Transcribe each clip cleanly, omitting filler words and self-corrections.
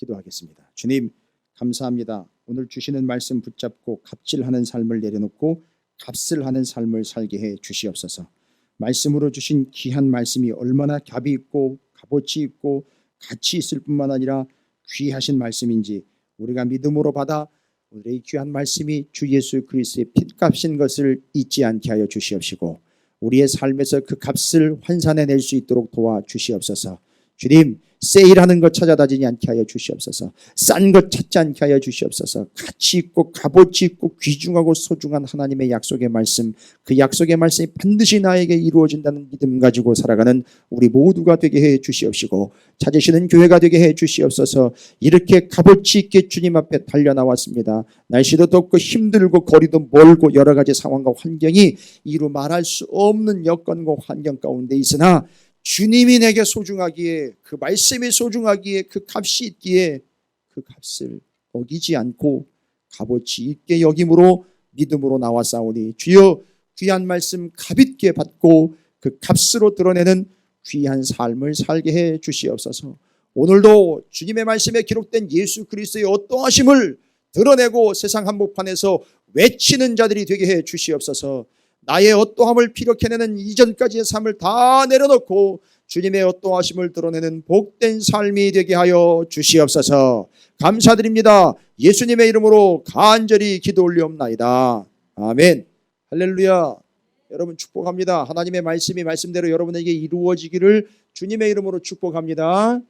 기도하겠습니다. 주님 감사합니다. 오늘 주시는 말씀 붙잡고 갑질하는 삶을 내려놓고 값을 하는 삶을 살게 해 주시옵소서. 말씀으로 주신 귀한 말씀이 얼마나 값이 있고 값어치 있고 가치 있을 뿐만 아니라 귀하신 말씀인지 우리가 믿음으로 받아 오늘의 귀한 말씀이 주 예수 그리스도의 핏값인 것을 잊지 않게 하여 주시옵시고 우리의 삶에서 그 값을 환산해낼 수 있도록 도와주시옵소서. 주님 세일하는 것 찾아다니지 않게 하여 주시옵소서. 싼 것 찾지 않게 하여 주시옵소서. 가치 있고 값어치 있고 귀중하고 소중한 하나님의 약속의 말씀, 그 약속의 말씀이 반드시 나에게 이루어진다는 믿음 가지고 살아가는 우리 모두가 되게 해 주시옵시고 찾으시는 교회가 되게 해 주시옵소서. 이렇게 값어치 있게 주님 앞에 달려나왔습니다. 날씨도 덥고 힘들고 거리도 멀고 여러 가지 상황과 환경이 이루 말할 수 없는 여건과 환경 가운데 있으나 주님이 내게 소중하기에 그 말씀이 소중하기에 그 값이 있기에 그 값을 어기지 않고 값어치 있게 여김으로 믿음으로 나와싸우니 주여 귀한 말씀 값있게 받고 그 값으로 드러내는 귀한 삶을 살게 해 주시옵소서. 오늘도 주님의 말씀에 기록된 예수 그리스도의 어떠하심을 드러내고 세상 한복판에서 외치는 자들이 되게 해 주시옵소서. 나의 어떠함을 피력해내는 이전까지의 삶을 다 내려놓고 주님의 어떠하심을 드러내는 복된 삶이 되게 하여 주시옵소서. 감사드립니다. 예수님의 이름으로 간절히 기도 올리옵나이다. 아멘. 할렐루야. 여러분 축복합니다. 하나님의 말씀이 말씀대로 여러분에게 이루어지기를 주님의 이름으로 축복합니다.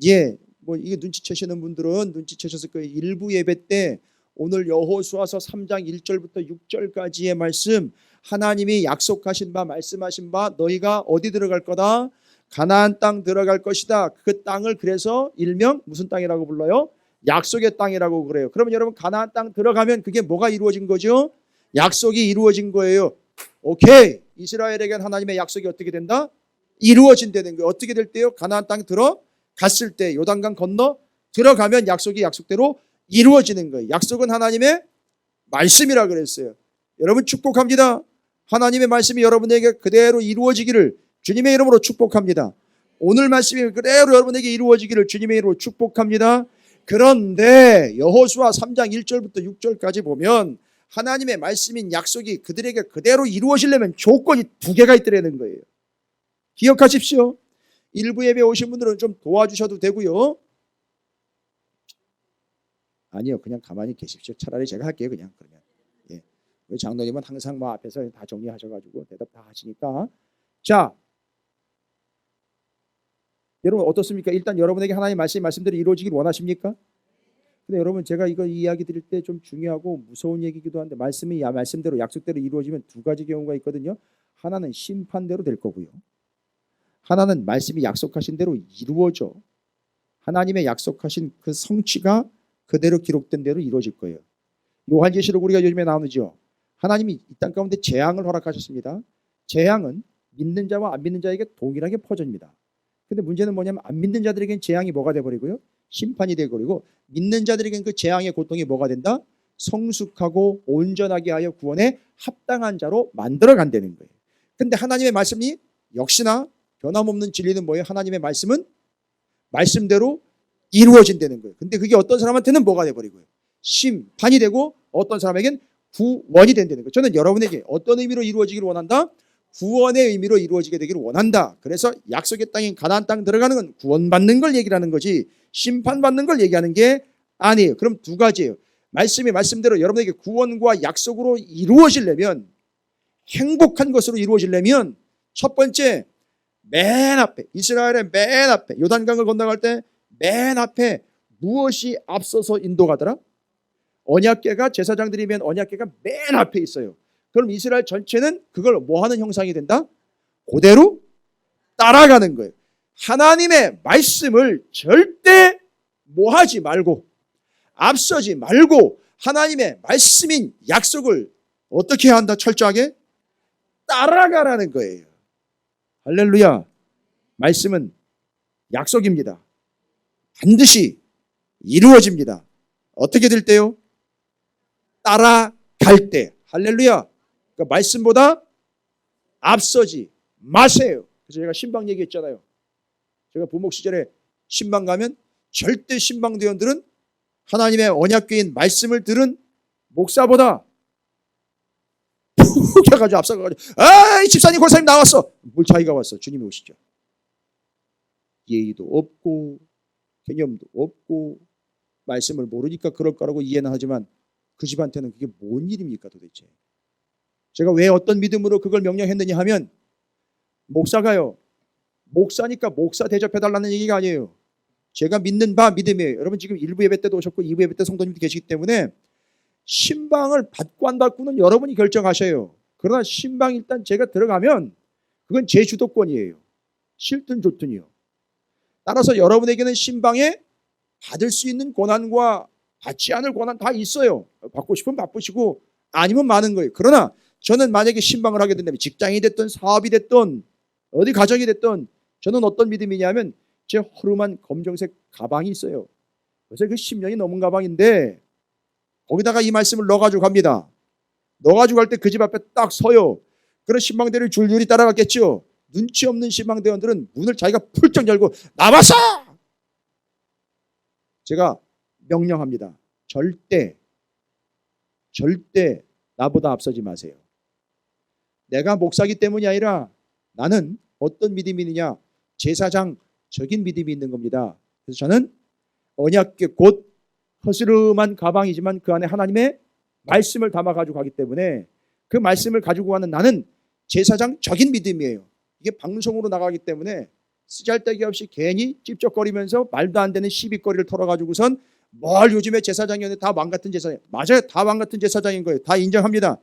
예, 이게 눈치채시는 분들은 눈치채셨을 거예요. 일부 예배 때 오늘 여호수아서 3장 1절부터 6절까지의 말씀, 하나님이 약속하신 바 말씀하신 바 너희가 어디 들어갈 거다? 가나안 땅 들어갈 것이다. 그 땅을 그래서 일명 무슨 땅이라고 불러요? 약속의 땅이라고 그래요. 그러면 여러분 가나안 땅 들어가면 그게 뭐가 이루어진 거죠? 약속이 이루어진 거예요. 오케이. 이스라엘에겐 하나님의 약속이 어떻게 된다? 이루어진다는 거예요. 어떻게 될 때요? 가나안 땅 들어갔을 때 요단강 건너 들어가면 약속이 약속대로 이루어지는 거예요. 약속은 하나님의 말씀이라 그랬어요. 여러분 축복합니다. 하나님의 말씀이 여러분에게 그대로 이루어지기를 주님의 이름으로 축복합니다. 오늘 말씀이 그대로 여러분에게 이루어지기를 주님의 이름으로 축복합니다. 그런데 여호수아 3장 1절부터 6절까지 보면 하나님의 말씀인 약속이 그들에게 그대로 이루어지려면 조건이 두 개가 있더라는 거예요. 기억하십시오. 일부 예배 오신 분들은 좀 도와주셔도 되고요. 아니요, 그냥 가만히 계십시오. 차라리 제가 할게요. 그냥 그러면. 예. 우리 장로님은 항상 앞에서 다 정리하셔가지고 대답 다 하시니까. 자, 여러분 어떻습니까? 일단 여러분에게 하나님 말씀대로 이루어지길 원하십니까? 근데 여러분 제가 이거 이야기 드릴 때 좀 중요하고 무서운 얘기기도 한데 말씀이 말씀대로 약속대로 이루어지면 두 가지 경우가 있거든요. 하나는 심판대로 될 거고요. 하나는 말씀이 약속하신 대로 이루어져. 하나님의 약속하신 그 성취가 그대로 기록된 대로 이루어질 거예요. 요한계시록 우리가 요즘에 나누죠. 하나님이 이 땅 가운데 재앙을 허락하셨습니다. 재앙은 믿는 자와 안 믿는 자에게 동일하게 퍼집니다. 근데 문제는 뭐냐면 안 믿는 자들에게는 재앙이 뭐가 돼버리고요? 심판이 돼버리고 믿는 자들에게는 그 재앙의 고통이 뭐가 된다? 성숙하고 온전하게 하여 구원에 합당한 자로 만들어 간다는 거예요. 근데 하나님의 말씀이 역시나 변함없는 진리는 뭐예요? 하나님의 말씀은 말씀대로 이루어진다는 거예요. 근데 그게 어떤 사람한테는 뭐가 돼버리고요? 심판이 되고 어떤 사람에겐 구원이 된다는 거예요. 저는 여러분에게 어떤 의미로 이루어지기를 원한다? 구원의 의미로 이루어지게 되기를 원한다. 그래서 약속의 땅인 가나안 땅 들어가는 건 구원받는 걸 얘기하는 거지 심판받는 걸 얘기하는 게 아니에요. 그럼 두 가지예요. 말씀이 말씀대로 여러분에게 구원과 약속으로 이루어지려면 행복한 것으로 이루어지려면 첫 번째 맨 앞에 이스라엘의 맨 앞에 요단강을 건너갈 때 맨 앞에 무엇이 앞서서 인도가더라? 언약궤가 제사장들이면 언약궤가 맨 앞에 있어요. 그럼 이스라엘 전체는 그걸 뭐 하는 형상이 된다? 그대로 따라가는 거예요. 하나님의 말씀을 절대 뭐 하지 말고 앞서지 말고 하나님의 말씀인 약속을 어떻게 해야 한다? 철저하게 따라가라는 거예요. 할렐루야. 말씀은 약속입니다. 반드시 이루어집니다. 어떻게 될 때요? 따라갈 때. 할렐루야. 그러니까 말씀보다 앞서지 마세요. 그래서 제가 신방 얘기했잖아요. 제가 부목 시절에 신방 가면 절대 신방대원들은 하나님의 언약궤인 말씀을 들은 목사보다 푹 해가지고 앞서가가지고 아이 집사님 권사님 나왔어. 뭘 자기가 왔어. 주님이 오시죠. 예의도 없고 개념도 없고 말씀을 모르니까 그럴 거라고 이해는 하지만 그 집한테는 그게 뭔 일입니까 도대체. 제가 왜 어떤 믿음으로 그걸 명령했느냐 하면 목사가요. 목사니까 목사 대접해달라는 얘기가 아니에요. 제가 믿는 바 믿음이에요. 여러분 지금 1부 예배 때도 오셨고 2부 예배 때 성도님도 계시기 때문에 신방을 받고 안 받고는 여러분이 결정하셔요. 그러나 신방 일단 제가 들어가면 그건 제 주도권이에요. 싫든 좋든요. 따라서 여러분에게는 신방에 받을 수 있는 권한과 받지 않을 권한 다 있어요. 받고 싶으면 바쁘시고 아니면 많은 거예요. 그러나 저는 만약에 신방을 하게 된다면 직장이 됐든 사업이 됐든 어디 가정이 됐든 저는 어떤 믿음이냐면 제 허름한 검정색 가방이 있어요. 그래서 그 10년이 넘은 가방인데 거기다가 이 말씀을 넣어가지고 갑니다. 넣어가지고 갈 때 그 집 앞에 딱 서요. 그런 신방대를 줄줄이 따라갔겠죠. 눈치 없는 신방대원들은 문을 자기가 풀쩍 열고 나와서 제가 명령합니다. 절대 나보다 앞서지 마세요. 내가 목사기 때문이 아니라 나는 어떤 믿음이 있느냐 제사장적인 믿음이 있는 겁니다. 그래서 저는 언약궤 곧 허스름한 가방이지만 그 안에 하나님의 말씀을 담아가지고 가기 때문에 그 말씀을 가지고 가는 나는 제사장적인 믿음이에요. 이게 방송으로 나가기 때문에 쓰잘데기 없이 괜히 찝쩍거리면서 말도 안 되는 시비거리를 털어가지고선 뭘 요즘에 제사장이었는데 다 왕 같은 제사장. 맞아요. 다 왕 같은 제사장인 거예요. 다 인정합니다.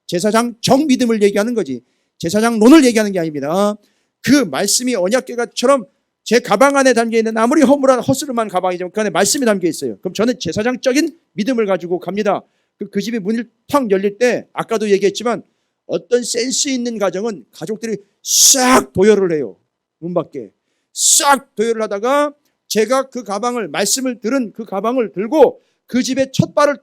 제사장적 믿음을 얘기하는 거지 제사장론을 얘기하는 게 아닙니다. 그 말씀이 언약궤가처럼 제 가방 안에 담겨있는 아무리 허스름한 가방이지만 그 안에 말씀이 담겨있어요. 그럼 저는 제사장적인 믿음을 가지고 갑니다. 그 집이 문이 탁 열릴 때 아까도 얘기했지만 어떤 센스 있는 가정은 가족들이 싹 도열을 해요. 문 밖에 싹 도열을 하다가 제가 그 가방을 말씀을 들은 그 가방을 들고 그 집에 첫 발을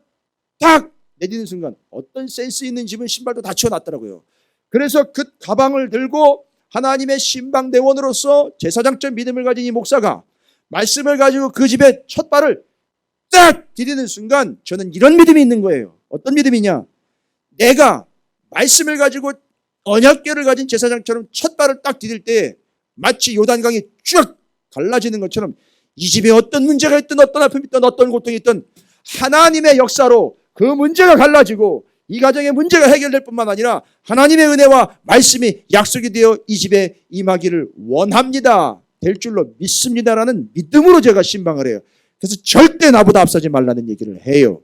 딱 내디는 순간 어떤 센스 있는 집은 신발도 다 치워놨더라고요. 그래서 그 가방을 들고 하나님의 신방대원으로서 제사장적 믿음을 가진 이 목사가 말씀을 가지고 그 집에 첫 발을 딱 디디는 순간 저는 이런 믿음이 있는 거예요. 어떤 믿음이냐? 내가 말씀을 가지고 언약궤를 가진 제사장처럼 첫 발을 딱 디딜 때 마치 요단강이 쭉 갈라지는 것처럼 이 집에 어떤 문제가 있든 어떤 아픔이 있든 어떤 고통이 있든 하나님의 역사로 그 문제가 갈라지고 이 가정의 문제가 해결될 뿐만 아니라 하나님의 은혜와 말씀이 약속이 되어 이 집에 임하기를 원합니다. 될 줄로 믿습니다라는 믿음으로 제가 신방을 해요. 그래서 절대 나보다 앞서지 말라는 얘기를 해요.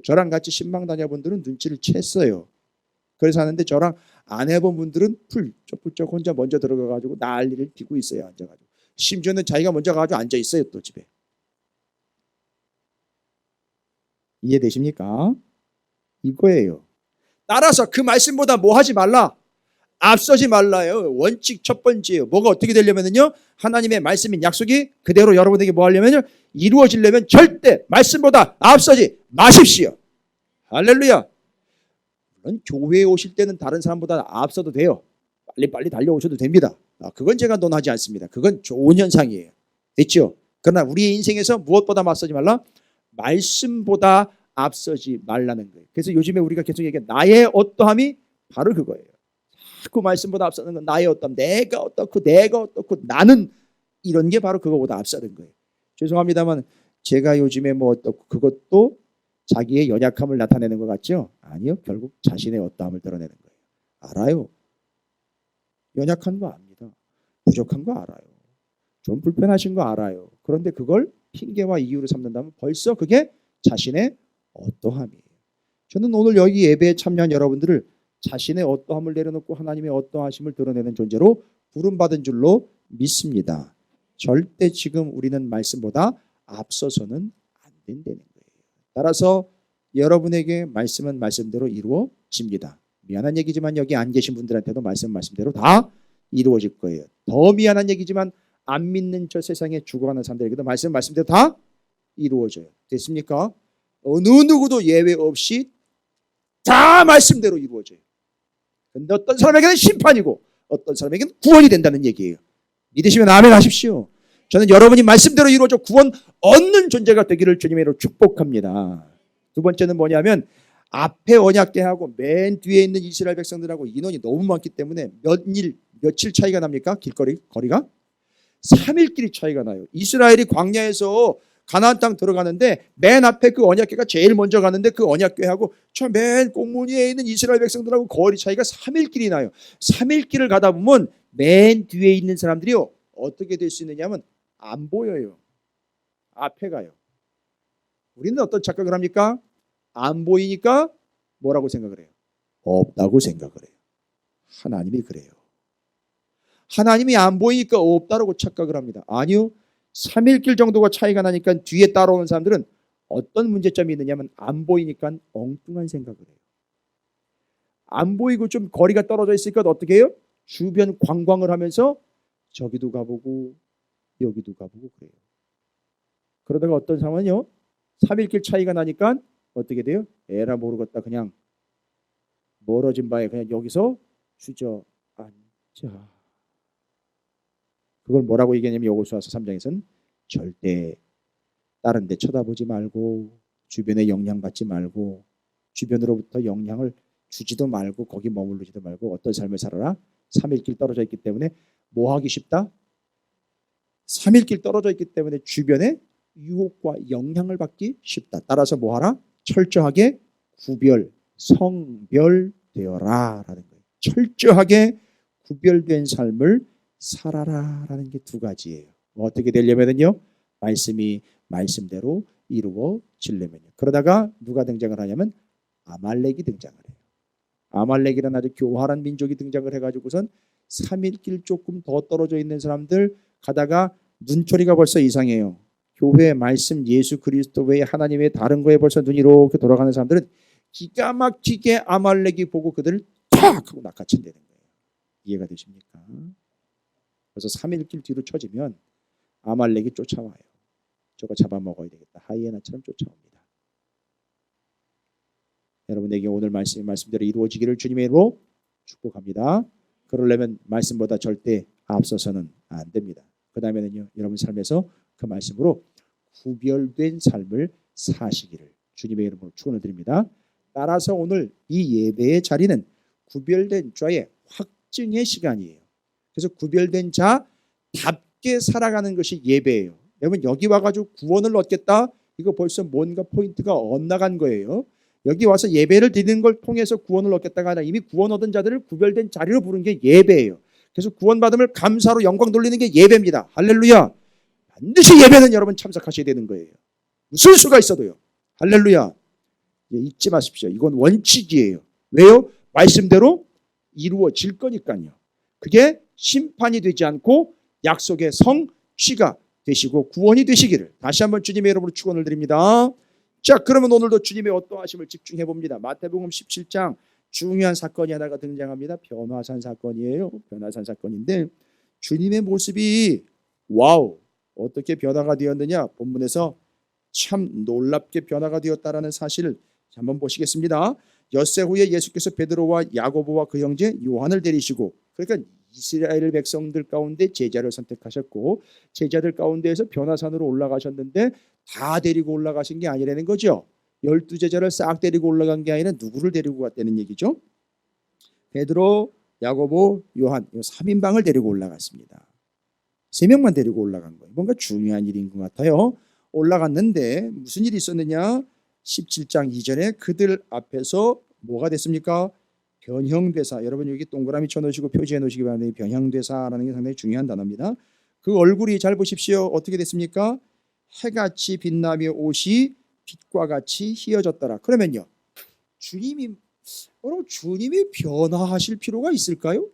저랑 같이 신방 다녀본분들은 눈치를 챘어요. 그래서 하는데 저랑 안 해본 분들은 훌쩍훌쩍 혼자 먼저 들어가가지고 난리를 피고 있어요. 앉아가지고. 심지어는 자기가 먼저 가가지고 앉아있어요. 또 집에. 이해되십니까? 이거예요. 따라서 그 말씀보다 뭐 하지 말라? 앞서지 말라요. 원칙 첫 번째예요. 뭐가 어떻게 되려면요? 하나님의 말씀인 약속이 그대로 여러분에게 뭐 하려면요? 이루어지려면 절대 말씀보다 앞서지 마십시오. 할렐루야. 물론 교회에 오실 때는 다른 사람보다 앞서도 돼요. 빨리 달려오셔도 됩니다. 그건 제가 논하지 않습니다. 그건 좋은 현상이에요. 됐죠? 그러나 우리의 인생에서 무엇보다 앞서지 말라? 말씀보다 앞서지 말라는 거예요. 그래서 요즘에 우리가 계속 얘기해 나의 어떠함이 바로 그거예요. 자꾸 말씀보다 앞서는 건 나의 어떠함, 내가 어떻고 나는 이런 게 바로 그거보다 앞서는 거예요. 죄송합니다만 제가 요즘에 뭐 어떻고 그것도 자기의 연약함을 나타내는 것 같죠? 아니요. 결국 자신의 어떠함을 드러내는 거예요. 알아요. 연약한 거 압니다. 부족한 거 알아요. 좀 불편하신 거 알아요. 그런데 그걸 핑계와 이유로 삼는다면 벌써 그게 자신의 어떠함이에요. 저는 오늘 여기 예배에 참여한 여러분들을 자신의 어떠함을 내려놓고 하나님의 어떠하심을 드러내는 존재로 부름받은 줄로 믿습니다. 절대 지금 우리는 말씀보다 앞서서는 안 된다는 거예요. 따라서 여러분에게 말씀은 말씀대로 이루어집니다. 미안한 얘기지만 여기 안 계신 분들한테도 말씀대로 다 이루어질 거예요. 더 미안한 얘기지만 안 믿는 저 세상에 죽어가는 사람들에게도 말씀대로 다 이루어져요. 됐습니까? 어느 누구도 예외 없이 다 말씀대로 이루어져요. 그런데 어떤 사람에게는 심판이고 어떤 사람에게는 구원이 된다는 얘기예요. 믿으시면 아멘 하십시오. 저는 여러분이 말씀대로 이루어져 구원 얻는 존재가 되기를 주님의 이름으로 축복합니다. 두 번째는 뭐냐면 앞에 언약궤하고 맨 뒤에 있는 이스라엘 백성들하고 인원이 너무 많기 때문에 며칠 차이가 납니까? 거리가 3일 길이 차이가 나요. 이스라엘이 광야에서 가나안 땅 들어가는데 맨 앞에 그 언약궤가 제일 먼저 가는데 그 언약궤하고 저 맨 꽁무니에 있는 이스라엘 백성들하고 거리 차이가 3일 길이 나요. 3일 길을 가다 보면 맨 뒤에 있는 사람들이요 어떻게 될 수 있느냐면 안 보여요. 앞에 가요. 우리는 어떤 착각을 합니까? 안 보이니까 뭐라고 생각을 해요? 없다고 생각을 해요. 하나님이 그래요. 하나님이 안 보이니까 없다라고 착각을 합니다. 아니요. 3일 길 정도가 차이가 나니까 뒤에 따라오는 사람들은 어떤 문제점이 있느냐면 안 보이니까 엉뚱한 생각을 해요. 안 보이고 좀 거리가 떨어져 있으니까 어떻게 해요? 주변 관광을 하면서 저기도 가보고 여기도 가보고 그래요. 그러다가 어떤 사람은요 3일 길 차이가 나니까 어떻게 돼요? 에라 모르겠다 그냥 멀어진 바에 그냥 여기서 주저앉자. 그걸 뭐라고 얘기하냐면 여호수아서 3장에서는 절대 다른 데 쳐다보지 말고 주변에 영향받지 말고 주변으로부터 영향을 주지도 말고 거기 머무르지도 말고 어떤 삶을 살아라. 3일 길 떨어져 있기 때문에 뭐 하기 쉽다? 3일 길 떨어져 있기 때문에 주변에 유혹과 영향을 받기 쉽다. 따라서 뭐 하라? 철저하게 성별되어라 라는 거예요. 철저하게 구별된 삶을 살아라 라는 게 두 가지예요. 어떻게 되려면요 말씀이 말씀대로 이루어지려면요. 그러다가 누가 등장을 하냐면 아말렉이 등장을 해요. 아말렉이라는 아주 교활한 민족이 등장을 해가지고선 3일 길 조금 더 떨어져 있는 사람들 가다가 눈초리가 벌써 이상해요. 교회 말씀 예수 그리스도 외에 하나님 외에 다른 거에 벌써 눈이 이렇게 돌아가는 사람들은 기가 막히게 아말렉이 보고 그들을 탁 하고 낚아챈다는 거예요. 이해가 되십니까? 그래서 3일 길 뒤로 쳐지면 아말렉이 쫓아와요. 저거 잡아먹어야 되겠다. 하이에나처럼 쫓아옵니다. 여러분에게 오늘 말씀대로 이루어지기를 주님의 이름으로 축복합니다. 그러려면 말씀보다 절대 앞서서는 안 됩니다. 그 다음에는요 여러분 삶에서 그 말씀으로 구별된 삶을 사시기를 주님의 이름으로 축원을 드립니다. 따라서 오늘 이 예배의 자리는 구별된 자의 확증의 시간이에요. 그래서 구별된 자답게 살아가는 것이 예배예요. 여러분 여기 와가지고 구원을 얻겠다? 이거 벌써 뭔가 포인트가 엇나간 거예요. 여기 와서 예배를 드리는 걸 통해서 구원을 얻겠다가 아니라 이미 구원 얻은 자들을 구별된 자리로 부른 게 예배예요. 그래서 구원받음을 감사로 영광 돌리는 게 예배입니다. 할렐루야. 반드시 예배는 여러분 참석하셔야 되는 거예요. 무슨 수가 있어도요. 할렐루야. 잊지 마십시오. 이건 원칙이에요. 왜요? 말씀대로 이루어질 거니까요. 그게 심판이 되지 않고 약속의 성취가 되시고 구원이 되시기를 다시 한번 주님의 이름으로 축원을 드립니다. 자, 그러면 오늘도 주님의 어떠하심을 집중해 봅니다. 마태복음 17장 중요한 사건이 하나가 등장합니다. 변화산 사건이에요. 변화산 사건인데 주님의 모습이 와우 어떻게 변화가 되었느냐 본문에서 참 놀랍게 변화가 되었다라는 사실을 한번 보시겠습니다. 엿새 후에 예수께서 베드로와 야고보와 그 형제 요한을 데리시고 그러니까 이스라엘 백성들 가운데 제자를 선택하셨고 제자들 가운데에서 변화산으로 올라가셨는데 다 데리고 올라가신 게 아니라는 거죠. 12제자를 싹 데리고 올라간 게 아니라 누구를 데리고 갔다는 얘기죠. 베드로, 야고보, 요한 3인방을 데리고 올라갔습니다. 3명만 데리고 올라간 거예요. 뭔가 중요한 일인 것 같아요. 올라갔는데 무슨 일이 있었느냐. 17장 이전에 그들 앞에서 뭐가 됐습니까? 변형되사. 여러분 여기 동그라미 쳐놓으시고 표시해 놓으시기 바랍니다. 변형되사라는 게 상당히 중요한 단어입니다. 그 얼굴이 잘 보십시오. 어떻게 됐습니까? 해같이 빛나며 옷이 빛과 같이 희어졌더라. 그러면요 주님이 변화하실 필요가 있을까요?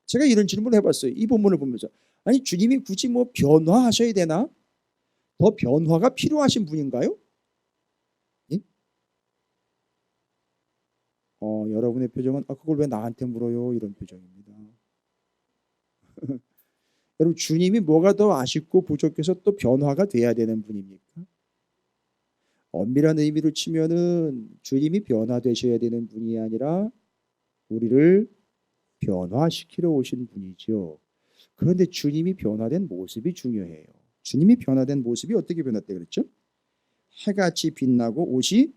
제가 이런 질문을 해봤어요. 이 본문을 보면서 아니 주님이 굳이 뭐 변화하셔야 되나? 더 변화가 필요하신 분인가요? 예? 여러분의 표정은 그걸 왜 나한테 물어요? 이런 표정입니다. 여러분 주님이 뭐가 더 아쉽고 부족해서 또 변화가 돼야 되는 분입니까? 엄밀한 의미로 치면은 주님이 변화되셔야 되는 분이 아니라 우리를 변화시키러 오신 분이죠. 그런데 주님이 변화된 모습이 중요해요. 주님이 변화된 모습이 어떻게 변했대 그랬죠? 해같이 빛나고 옷이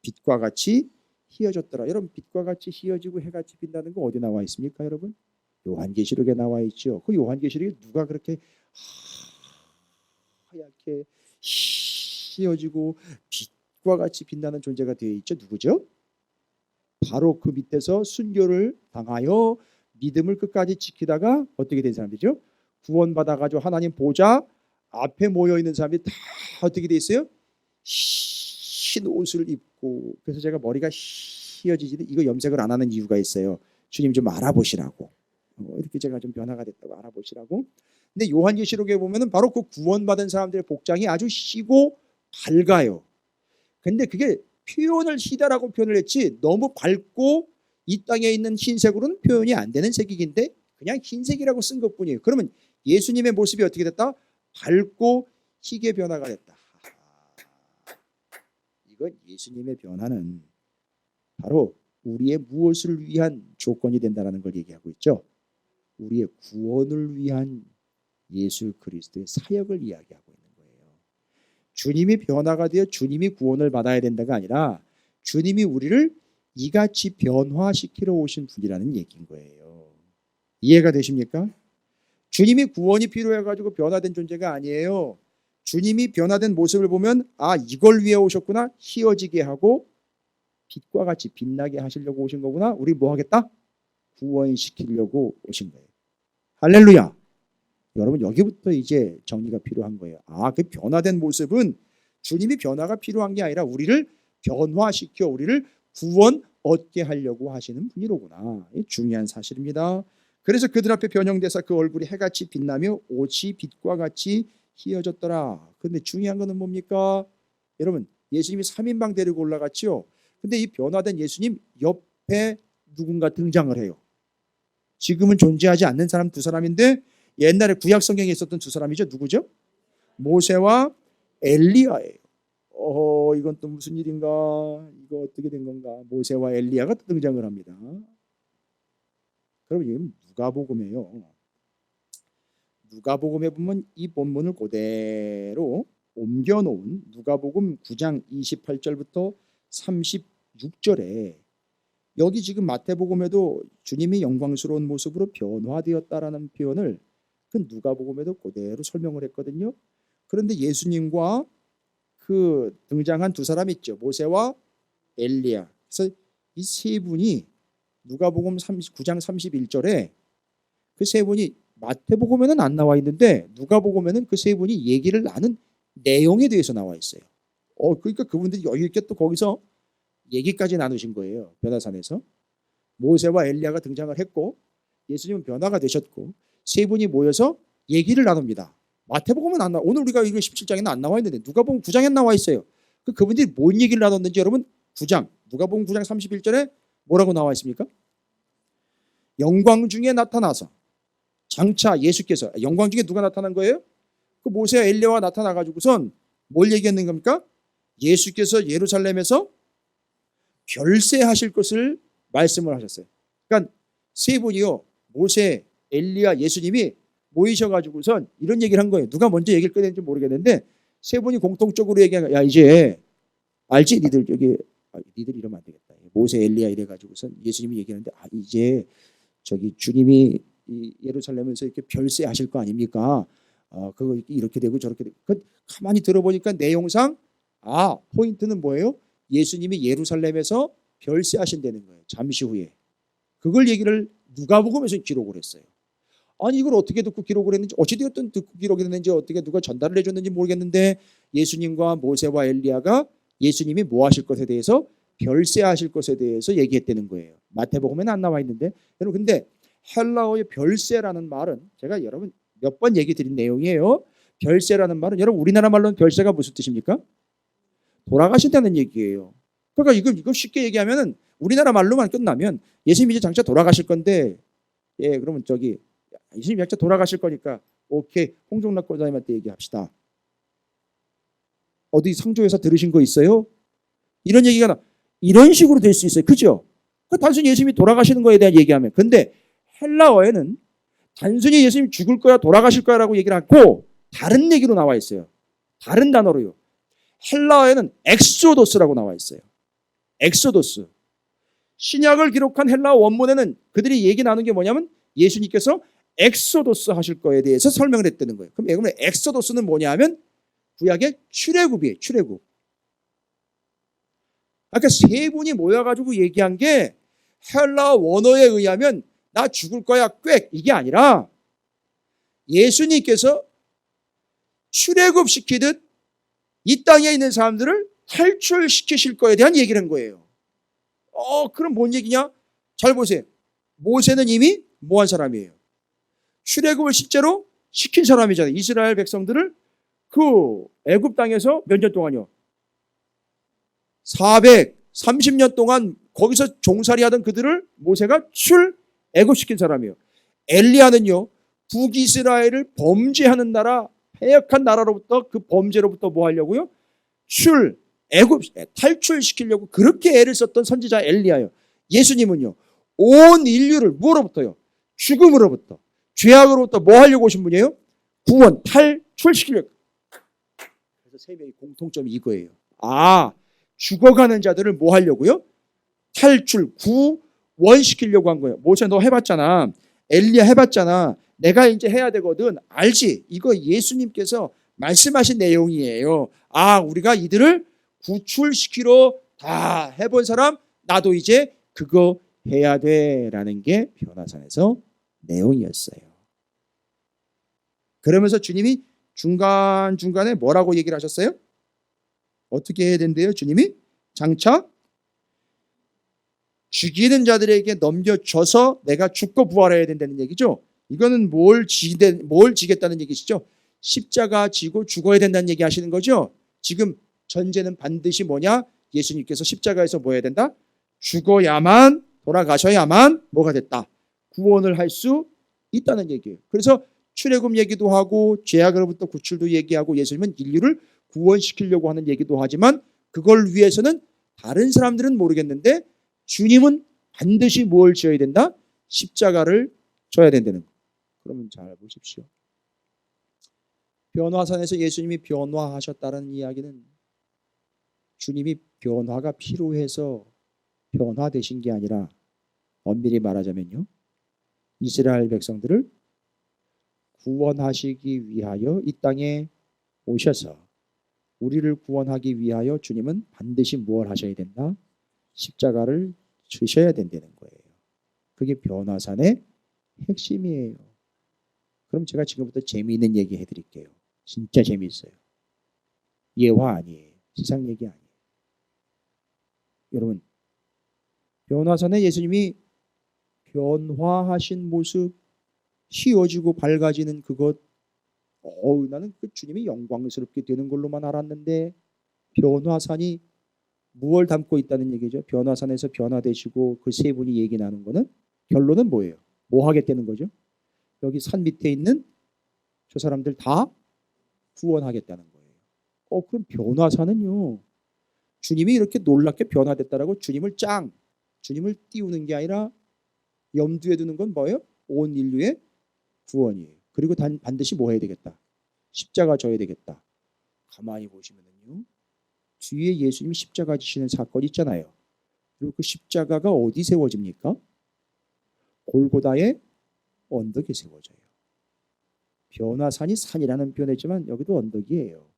빛과 같이 희어졌더라. 여러분, 빛과 같이 희어지고 해같이 빛나는 거 어디 나와 있습니까, 여러분? 요한계시록에 나와 있죠. 그 요한계시록에 누가 그렇게 하얗게 희어지고 빛과 같이 빛나는 존재가 되어 있죠? 누구죠? 바로 그 밑에서 순교를 당하여 믿음을 끝까지 지키다가 어떻게 된 사람들이죠? 구원받아가지고 하나님 보좌 앞에 모여있는 사람들이 다 어떻게 돼 있어요? 흰 옷을 입고. 그래서 제가 머리가 희어지지는 이거 염색을 안 하는 이유가 있어요. 주님 좀 알아보시라고. 이렇게 제가 좀 변화가 됐다고 알아보시라고. 근데 요한계시록에 보면은 바로 그 구원받은 사람들의 복장이 아주 희고 밝아요. 근데 그게 표현을 희다라고 표현을 했지 너무 밝고 이 땅에 있는 흰색으로는 표현이 안 되는 색이긴데 그냥 흰색이라고 쓴 것뿐이에요. 그러면 예수님의 모습이 어떻게 됐다? 밝고 희게 변화가 됐다. 이건 예수님의 변화는 바로 우리의 무엇을 위한 조건이 된다는 걸 얘기하고 있죠. 우리의 구원을 위한 예수 그리스도의 사역을 이야기하고 있는 거예요. 주님이 변화가 되어 주님이 구원을 받아야 된다가 아니라 주님이 우리를 이같이 변화시키러 오신 분이라는 얘기인 거예요. 이해가 되십니까? 주님이 구원이 필요해가지고 변화된 존재가 아니에요. 주님이 변화된 모습을 보면 아, 이걸 위해 오셨구나. 희어지게 하고 빛과 같이 빛나게 하시려고 오신 거구나. 우리 뭐 하겠다? 구원시키려고 오신 거예요. 할렐루야. 여러분, 여기부터 이제 정리가 필요한 거예요. 아, 그 변화된 모습은 주님이 변화가 필요한 게 아니라 우리를 변화시켜 우리를 구원 얻게 하려고 하시는 분이로구나. 중요한 사실입니다. 그래서 그들 앞에 변형돼서 그 얼굴이 해같이 빛나며 옷이 빛과 같이 희어졌더라. 근데 중요한 거는 뭡니까? 여러분, 예수님이 3인방 데리고 올라갔죠. 근데 이 변화된 예수님 옆에 누군가 등장을 해요. 지금은 존재하지 않는 사람 두 사람인데 옛날에 구약 성경에 있었던 두 사람이죠. 누구죠? 모세와 엘리야예요. 이건 또 무슨 일인가? 이거 어떻게 된 건가? 모세와 엘리야가 또 등장을 합니다. 그럼 이건 누가복음이에요. 누가복음에 보면 이 본문을 그대로 옮겨놓은 누가복음 9장 28절부터 36절에 여기 지금 마태복음에도 주님이 영광스러운 모습으로 변화되었다라는 표현을 그 누가복음에도 그대로 설명을 했거든요. 그런데 예수님과 그 등장한 두 사람 있죠. 모세와 엘리야. 그래서 이 세 분이 누가복음 9장 31절에 그 세 분이 마태복음에는 안 나와 있는데 누가복음에는 그 세 분이 얘기를 나눈 내용에 대해서 나와 있어요. 그러니까 그분들이 여유 있게 또 거기서 얘기까지 나누신 거예요. 변화산에서 모세와 엘리야가 등장을 했고 예수님은 변화가 되셨고 세 분이 모여서 얘기를 나눕니다. 마태복음은 안 나와. 오늘 우리가 이거 17장에는 안 나와 있는데 누가복음 9장에 나와 있어요. 그분들이 뭔 얘기를 나눴는지 여러분 9장 누가복음 9장 31절에 뭐라고 나와 있습니까? 영광 중에 나타나서 장차 예수께서 영광 중에 누가 나타난 거예요? 그 모세와 엘리야가 나타나가지고선 뭘 얘기했는 겁니까? 예수께서 예루살렘에서 별세하실 것을 말씀을 하셨어요. 그러니까 세 분이요. 모세, 엘리야, 예수님이 모이셔가지고선 이런 얘기를 한 거예요. 누가 먼저 얘기를 꺼냈는지 모르겠는데 세 분이 공통적으로 얘기한 거야. 야, 이제 알지? 니들 여기 니들 이러면 안 되겠다. 모세, 엘리야 이래가지고선 예수님이 얘기하는데 이제 저기 주님이 이 예루살렘에서 이렇게 별세하실 거 아닙니까? 그거 이렇게 되고 저렇게 되고. 가만히 들어보니까 내용상 포인트는 뭐예요? 예수님이 예루살렘에서 별세하신다는 거예요. 잠시 후에. 그걸 얘기를 누가복음에서 기록을 했어요. 아니 이걸 어떻게 듣고 기록을 했는지 어찌되었든 듣고 기록이 됐는지 어떻게 누가 전달을 해줬는지 모르겠는데 예수님과 모세와 엘리야가 예수님이 뭐 하실 것에 대해서 별세하실 것에 대해서 얘기했다는 거예요. 마태복음에는 안 나와 있는데 여러분 근데 헬라어의 별세라는 말은 제가 여러분 몇 번 얘기 드린 내용이에요. 별세라는 말은 여러분 우리나라 말로는 별세가 무슨 뜻입니까? 돌아가신다는 얘기예요. 그러니까 이거 쉽게 얘기하면은 우리나라 말로만 끝나면 예수님이 이제 장차 돌아가실 건데 그러면 저기 예수님이 장차 돌아가실 거니까 오케이 홍종락 권사님한테 얘기합시다. 어디 상조에서 들으신 거 있어요? 이런 얘기가 이런 식으로 될 수 있어요. 그죠? 단순히 예수님이 돌아가시는 거에 대한 얘기하면 근데 헬라어에는 단순히 예수님 죽을 거야 돌아가실 거야라고 얘기를 하고 다른 얘기로 나와 있어요. 다른 단어로요. 헬라어에는 엑소도스라고 나와 있어요. 엑소도스. 신약을 기록한 헬라어 원문에는 그들이 얘기 나눈 게 뭐냐면 예수님께서 엑소도스 하실 거에 대해서 설명을 했다는 거예요. 그럼 엑소도스는 뭐냐 하면 구약의 출애굽이에요. 출애굽. 아까 세 분이 모여가지고 얘기한 게 헬라어 원어에 의하면 나 죽을 거야 꽥 이게 아니라 예수님께서 출애굽시키듯 이 땅에 있는 사람들을 탈출시키실 거에 대한 얘기를 한 거예요. 그럼 뭔 얘기냐? 잘 보세요. 모세는 이미 뭐한 사람이에요? 출애굽을 실제로 시킨 사람이잖아요. 이스라엘 백성들을 그 애굽 땅에서 몇 년 동안요? 430년 동안 거기서 종살이하던 그들을 모세가 애굽시킨 사람이에요. 엘리야는요, 북이스라엘을 범죄하는 나라, 패역한 나라로부터 그 범죄로부터 뭐 하려고요? 애굽 탈출시키려고 그렇게 애를 썼던 선지자 엘리야예요. 예수님은요, 온 인류를 뭐로부터요? 죽음으로부터, 죄악으로부터 뭐 하려고 오신 분이에요? 구원, 탈출시키려고. 그래서 세 명의 공통점이 이거예요. 죽어가는 자들을 뭐 하려고요? 구원시키려고 한 거예요. 모세 너 해봤잖아. 엘리야 해봤잖아. 내가 이제 해야 되거든. 알지? 이거 예수님께서 말씀하신 내용이에요. 우리가 이들을 구출시키러 다 해본 사람 나도 이제 그거 해야 돼라는 게 변화산에서 내용이었어요. 그러면서 주님이 중간중간에 뭐라고 얘기를 하셨어요? 어떻게 해야 된대요? 주님이 장차 죽이는 자들에게 넘겨줘서 내가 죽고 부활해야 된다는 얘기죠. 이거는 뭘 지겠다는 얘기시죠? 십자가 지고 죽어야 된다는 얘기 하시는 거죠. 지금 전제는 반드시 뭐냐? 예수님께서 십자가에서 뭐 해야 된다? 죽어야만, 돌아가셔야만 뭐가 됐다? 구원을 할 수 있다는 얘기예요. 그래서 출애굽 얘기도 하고 죄악으로부터 구출도 얘기하고 예수님은 인류를 구원시키려고 하는 얘기도 하지만 그걸 위해서는 다른 사람들은 모르겠는데 주님은 반드시 뭘 지어야 된다? 십자가를 져야 된다는 거. 그러면 잘 보십시오. 변화산에서 예수님이 변화하셨다는 이야기는 주님이 변화가 필요해서 변화되신 게 아니라 엄밀히 말하자면요, 이스라엘 백성들을 구원하시기 위하여 이 땅에 오셔서 우리를 구원하기 위하여 주님은 반드시 뭘 하셔야 된다? 십자가를 지셔야 된다는 거예요. 그게 변화산의 핵심이에요. 그럼 제가 지금부터 재미있는 얘기 해드릴게요. 진짜 재미있어요. 예화 아니에요. 세상 얘기 아니에요. 여러분, 변화산에 예수님이 변화하신 모습, 휘어지고 밝아지는 그것, 나는 그 주님이 영광스럽게 되는 걸로만 알았는데 변화산이 무엇을 담고 있다는 얘기죠? 변화산에서 변화되시고 그 세 분이 얘기 나눈 거는 결론은 뭐예요? 뭐 하겠다는 거죠? 여기 산 밑에 있는 저 사람들 다 구원하겠다는 거예요. 그럼 변화산은요, 주님이 이렇게 놀랍게 변화됐다라고 주님을 띄우는 게 아니라 염두에 두는 건 뭐예요? 온 인류의 구원이에요. 그리고 반드시 뭐 해야 되겠다? 십자가 져야 되겠다. 가만히 보시면은요, 뒤에 예수님이 십자가 지시는 사건이 있잖아요. 그리고 그 십자가가 어디 세워집니까? 골고다의 언덕에 세워져요. 변화산이 산이라는 표현했지만 여기도 언덕이에요.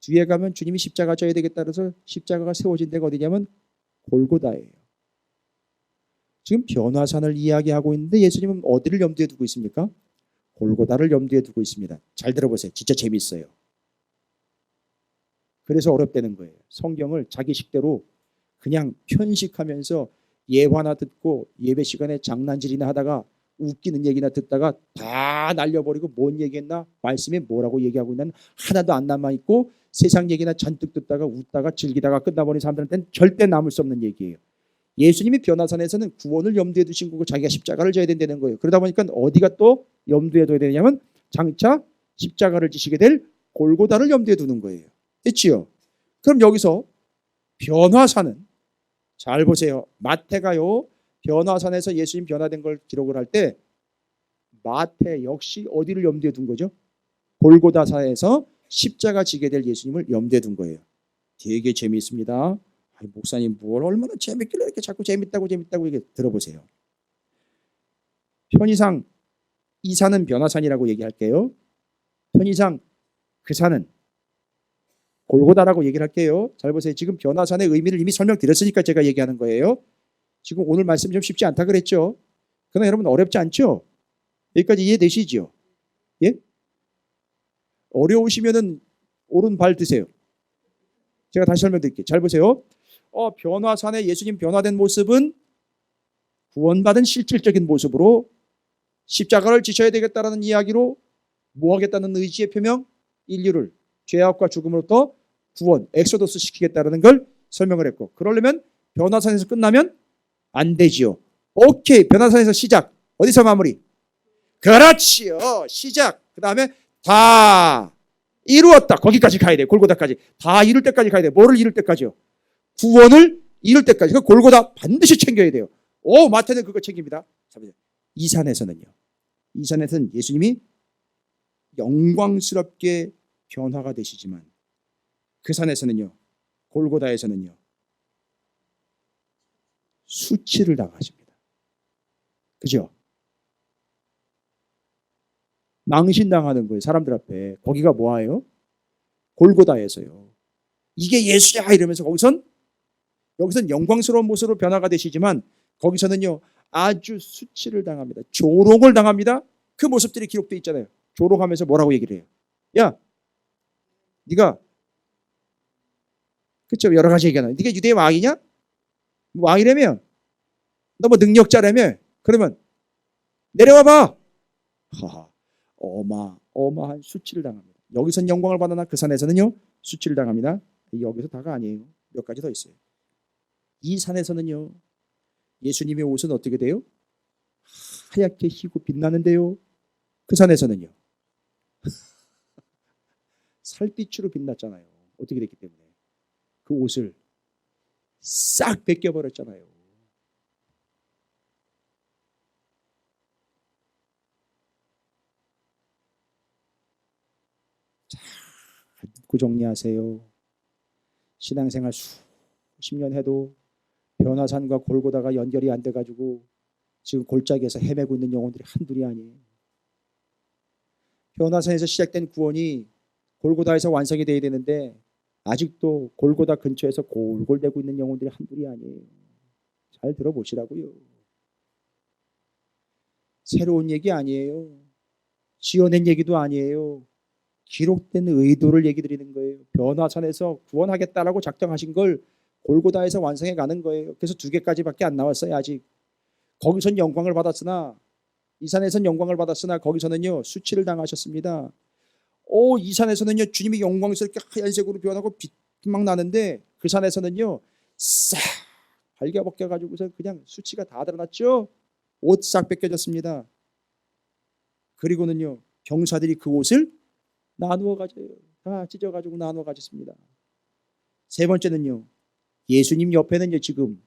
뒤에 가면 주님이 십자가 져야 되겠다 그래서 십자가가 세워진 데가 어디냐면 골고다예요. 지금 변화산을 이야기하고 있는데 예수님은 어디를 염두에 두고 있습니까? 골고다를 염두에 두고 있습니다. 잘 들어보세요. 진짜 재밌어요. 그래서 어렵다는 거예요. 성경을 자기 식대로 그냥 편식하면서 예화나 듣고 예배 시간에 장난질이나 하다가 웃기는 얘기나 듣다가 다 날려버리고 뭔 얘기했나? 말씀에 뭐라고 얘기하고 있나? 하나도 안 남아있고 세상 얘기나 잔뜩 듣다가 웃다가 즐기다가 끝나버린 사람들한테는 절대 남을 수 없는 얘기예요. 예수님이 변화산에서는 구원을 염두에 두신 거고 자기가 십자가를 져야 된다는 거예요. 그러다 보니까 어디가 또 염두에 둬야 되냐면 장차 십자가를 지시게 될 골고다를 염두에 두는 거예요. 됐지요? 그럼 여기서 변화산은 잘 보세요. 마태가요, 변화산에서 예수님 변화된 걸 기록을 할 때 마태 역시 어디를 염두에 둔 거죠? 골고다사에서 십자가 지게 될 예수님을 염두에 둔 거예요. 되게 재미있습니다. 목사님 뭘 얼마나 재밌길래 이렇게 자꾸 재밌다고 이렇게 들어보세요. 편의상 이 산은 변화산이라고 얘기할게요. 편의상 그 산은 골고다라고 얘기를 할게요. 잘 보세요. 지금 변화산의 의미를 이미 설명드렸으니까 제가 얘기하는 거예요. 지금 오늘 말씀 좀 쉽지 않다 그랬죠. 그러나 여러분 어렵지 않죠? 여기까지 이해되시죠? 예? 어려우시면은 오른발 드세요. 제가 다시 설명드릴게요. 잘 보세요. 변화산에 예수님 변화된 모습은 구원받은 실질적인 모습으로 십자가를 지셔야 되겠다라는 이야기로 뭐 하겠다는 의지의 표명, 인류를 죄악과 죽음으로부터 구원, 엑소더스 시키겠다라는 걸 설명을 했고, 그러려면 변화산에서 끝나면 안 되지요. 오케이, 변화산에서 시작. 어디서 마무리? 그렇지요. 시작. 그 다음에 다 이루었다. 거기까지 가야 돼요. 골고다까지. 다 이룰 때까지 가야 돼요. 뭐를 이룰 때까지요? 구원을 이룰 때까지. 그 골고다 반드시 챙겨야 돼요. 마태는 그거 챙깁니다. 이 산에서는요. 이 산에서는 예수님이 영광스럽게 변화가 되시지만 그 산에서는요. 골고다에서는요. 수치를 당하십니다. 그죠? 망신당하는 거예요. 사람들 앞에. 거기가 뭐예요? 골고다에서요. 이게 예수야 이러면서 여기선 영광스러운 모습으로 변화가 되시지만 거기서는요. 아주 수치를 당합니다. 조롱을 당합니다. 그 모습들이 기록되어 있잖아요. 조롱하면서 뭐라고 얘기를 해요? 야, 네가 그쵸? 여러 가지 얘기하나. 네가 유대의 왕이냐? 왕이라며? 너 뭐 능력자라며? 그러면 내려와봐. 어마어마한 수치를 당합니다. 여기선 영광을 받으나 그 산에서는요 수치를 당합니다. 여기서 다가 아니에요. 몇 가지 더 있어요. 이 산에서는요 예수님의 옷은 어떻게 돼요? 하얗게 희고 빛나는데요. 그 산에서는요 살빛으로 빛났잖아요. 어떻게 됐기 때문에 그 옷을 싹 벗겨버렸잖아요. 잘 듣고 정리하세요. 신앙생활 수십 년 해도 변화산과 골고다가 연결이 안 돼가지고 지금 골짜기에서 헤매고 있는 영혼들이 한둘이 아니에요. 변화산에서 시작된 구원이 골고다에서 완성이 돼야 되는데 아직도 골고다 근처에서 골골대고 있는 영혼들이 한둘이 아니에요. 잘 들어보시라고요. 새로운 얘기 아니에요. 지어낸 얘기도 아니에요. 기록된 의도를 얘기 드리는 거예요. 변화산에서 구원하겠다라고 작정하신 걸 골고다에서 완성해 가는 거예요. 그래서 2개까지밖에 안 나왔어요. 아직. 거기선 영광을 받았으나 이 산에선 영광을 받았으나 거기서는요 수치를 당하셨습니다. 이 산에서는요 주님이 영광스럽게 하얀색으로 변하고 빛막 나는데 그 산에서는요 싹 발겨벗겨 가지고서 그냥 수치가 다 드러났죠. 옷 싹 벗겨졌습니다. 그리고는요 병사들이 그 옷을 나누어 가져요. 다 찢어 가지고 나누어 가졌습니다. 세 번째는요 예수님 옆에는요 지금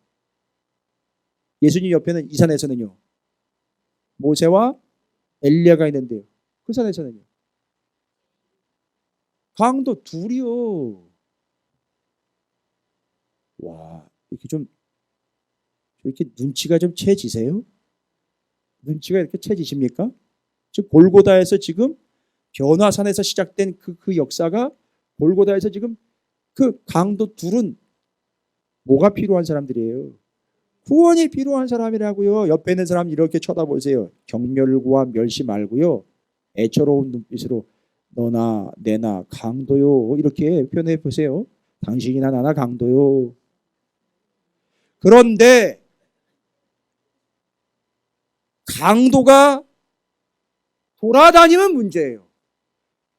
예수님 옆에는 이 산에서는요 모세와 엘리야가 있는데요. 그 산에서는요 강도 둘이요. 와, 이렇게 눈치가 좀 채지세요? 눈치가 이렇게 채지십니까? 즉 골고다에서 지금 변화산에서 시작된 그 역사가 골고다에서 지금 그 강도 둘은 뭐가 필요한 사람들이에요? 구원이 필요한 사람이라고요. 옆에 있는 사람 이렇게 쳐다보세요. 경멸과 멸시 말고요. 애처로운 눈빛으로 너나 내나 강도요. 이렇게 표현해 보세요. 당신이나 나나 강도요. 그런데 강도가 돌아다니면 문제예요.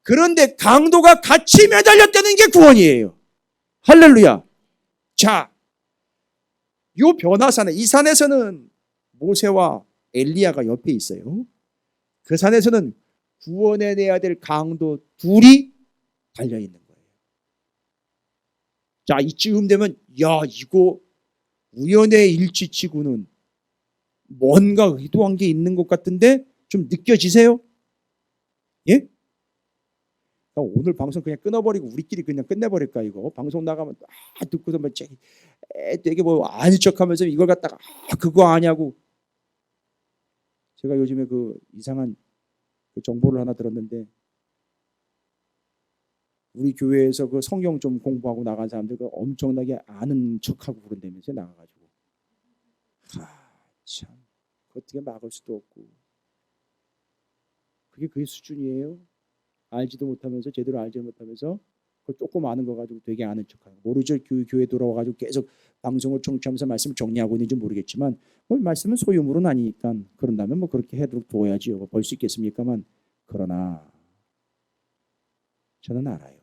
그런데 강도가 같이 매달렸다는 게 구원이에요. 할렐루야. 자, 요 변화산에 이 산에서는 모세와 엘리야가 옆에 있어요. 그 산에서는 구원해내야 될 강도 둘이 달려있는 거예요. 자, 이쯤 되면 이거 우연의 일치치고는 뭔가 의도한 게 있는 것 같은데 좀 느껴지세요? 예? 오늘 방송 그냥 끊어버리고 우리끼리 그냥 끝내버릴까 이거? 방송 나가면 듣고서 뭐 되게 뭐 아닌 척하면서 이걸 갖다가 그거 아냐고. 제가 요즘에 그 이상한 그 정보를 하나 들었는데 우리 교회에서 그 성경 좀 공부하고 나간 사람들 그 엄청나게 아는 척하고 그런다면서 나가가지고 참 어떻게 막을 수도 없고 그게 수준이에요. 알지도 못하면서 제대로 알지 못하면서 그 조금 아는 거 가지고 되게 아는 척하고 모르죠. 교회 돌아와가지고 계속 방송을 청취하면서 말씀을 정리하고 있는지 모르겠지만 뭐 말씀은 소유물은 아니니까 그런다면 뭐 그렇게 해도록 둬야지요. 뭐 벌 수 있겠습니까만 그러나 저는 알아요.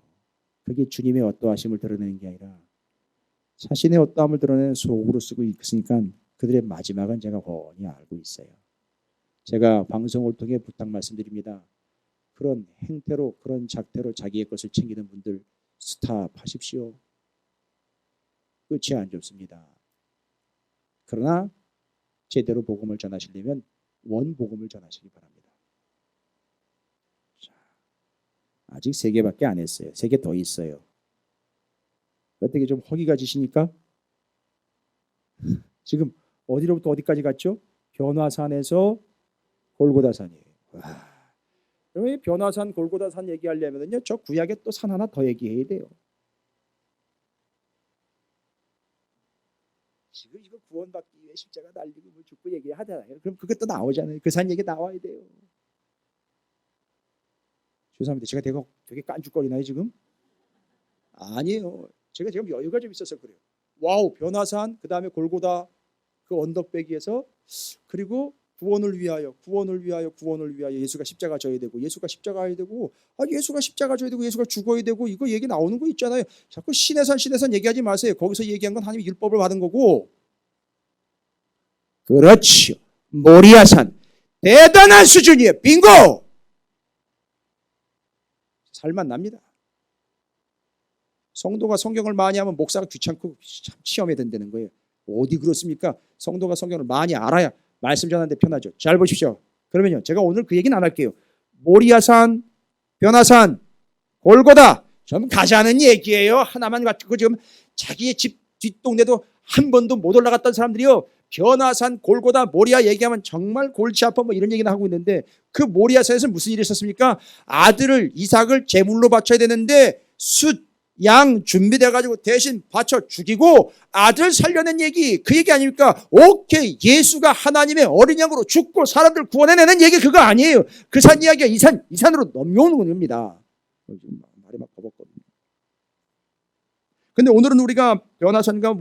그게 주님의 어떠하심을 드러내는 게 아니라 자신의 어떠함을 드러내는 속으로 쓰고 있으니까 그들의 마지막은 제가 훤히 알고 있어요. 제가 방송을 통해 부탁 말씀드립니다. 그런 행태로 그런 작태로 자기의 것을 챙기는 분들 스탑하십시오. 끝이 안 좋습니다. 그러나 제대로 복음을 전하시려면 원복음을 전하시기 바랍니다. 자, 아직 3개밖에 안 했어요. 3개 더 있어요. 어떻게 좀 허기가 지시니까? 지금 어디로부터 어디까지 갔죠? 변화산에서 골고다산이에요. 와. 그러면 변화산 골고다산 얘기하려면요 저 구약에 또 산 하나 더 얘기해야 돼요. 지금 이거 구원받기 위해 십자가 달리고 뭐 죽고 얘기하잖아요. 그럼 그것도 나오잖아요. 그 산 얘기 나와야 돼요. 죄송합니다. 제가 되게 깐죽거리나요 지금? 아니에요. 제가 지금 여유가 좀 있어서 그래요. 와우 변화산 그 다음에 골고다 그 언덕배기에서 그리고 구원을 위하여 예수가 십자가 져야 되고 예수가 십자가 져야 되고 예수가 십자가 져야 되고 예수가 죽어야 되고 이거 얘기 나오는 거 있잖아요. 자꾸 신의 산 얘기하지 마세요. 거기서 얘기한 건 하나님의 율법을 받은 거고. 그렇죠. 모리아산 대단한 수준이에요. 빙고. 살만 납니다. 성도가 성경을 많이 하면 목사가 귀찮고 참 시험에 된다는 거예요. 어디 그렇습니까? 성도가 성경을 많이 알아야 말씀 전하는데 편하죠. 잘 보십시오. 그러면요, 제가 오늘 그 얘기는 안 할게요. 모리아산, 변화산, 골고다 좀 가자는 얘기예요. 하나만 가지고 지금 자기의 집 뒷동네도 한 번도 못 올라갔던 사람들이요. 변화산, 골고다, 모리아 얘기하면 정말 골치 아파 뭐 이런 얘기는 하고 있는데 그 모리아산에서 무슨 일이 있었습니까? 아들을 이삭을 제물로 바쳐야 되는데 양 준비돼가지고 대신 바쳐 죽이고 아들 살려낸 얘기 그 얘기 아닙니까? 오케이 예수가 하나님의 어린 양으로 죽고 사람들 구원해내는 얘기 그거 아니에요. 그 산 이야기가 이 산으로 넘겨오는 겁니다. 말이 막 버벅거든요. 근데 오늘은 우리가 변화산과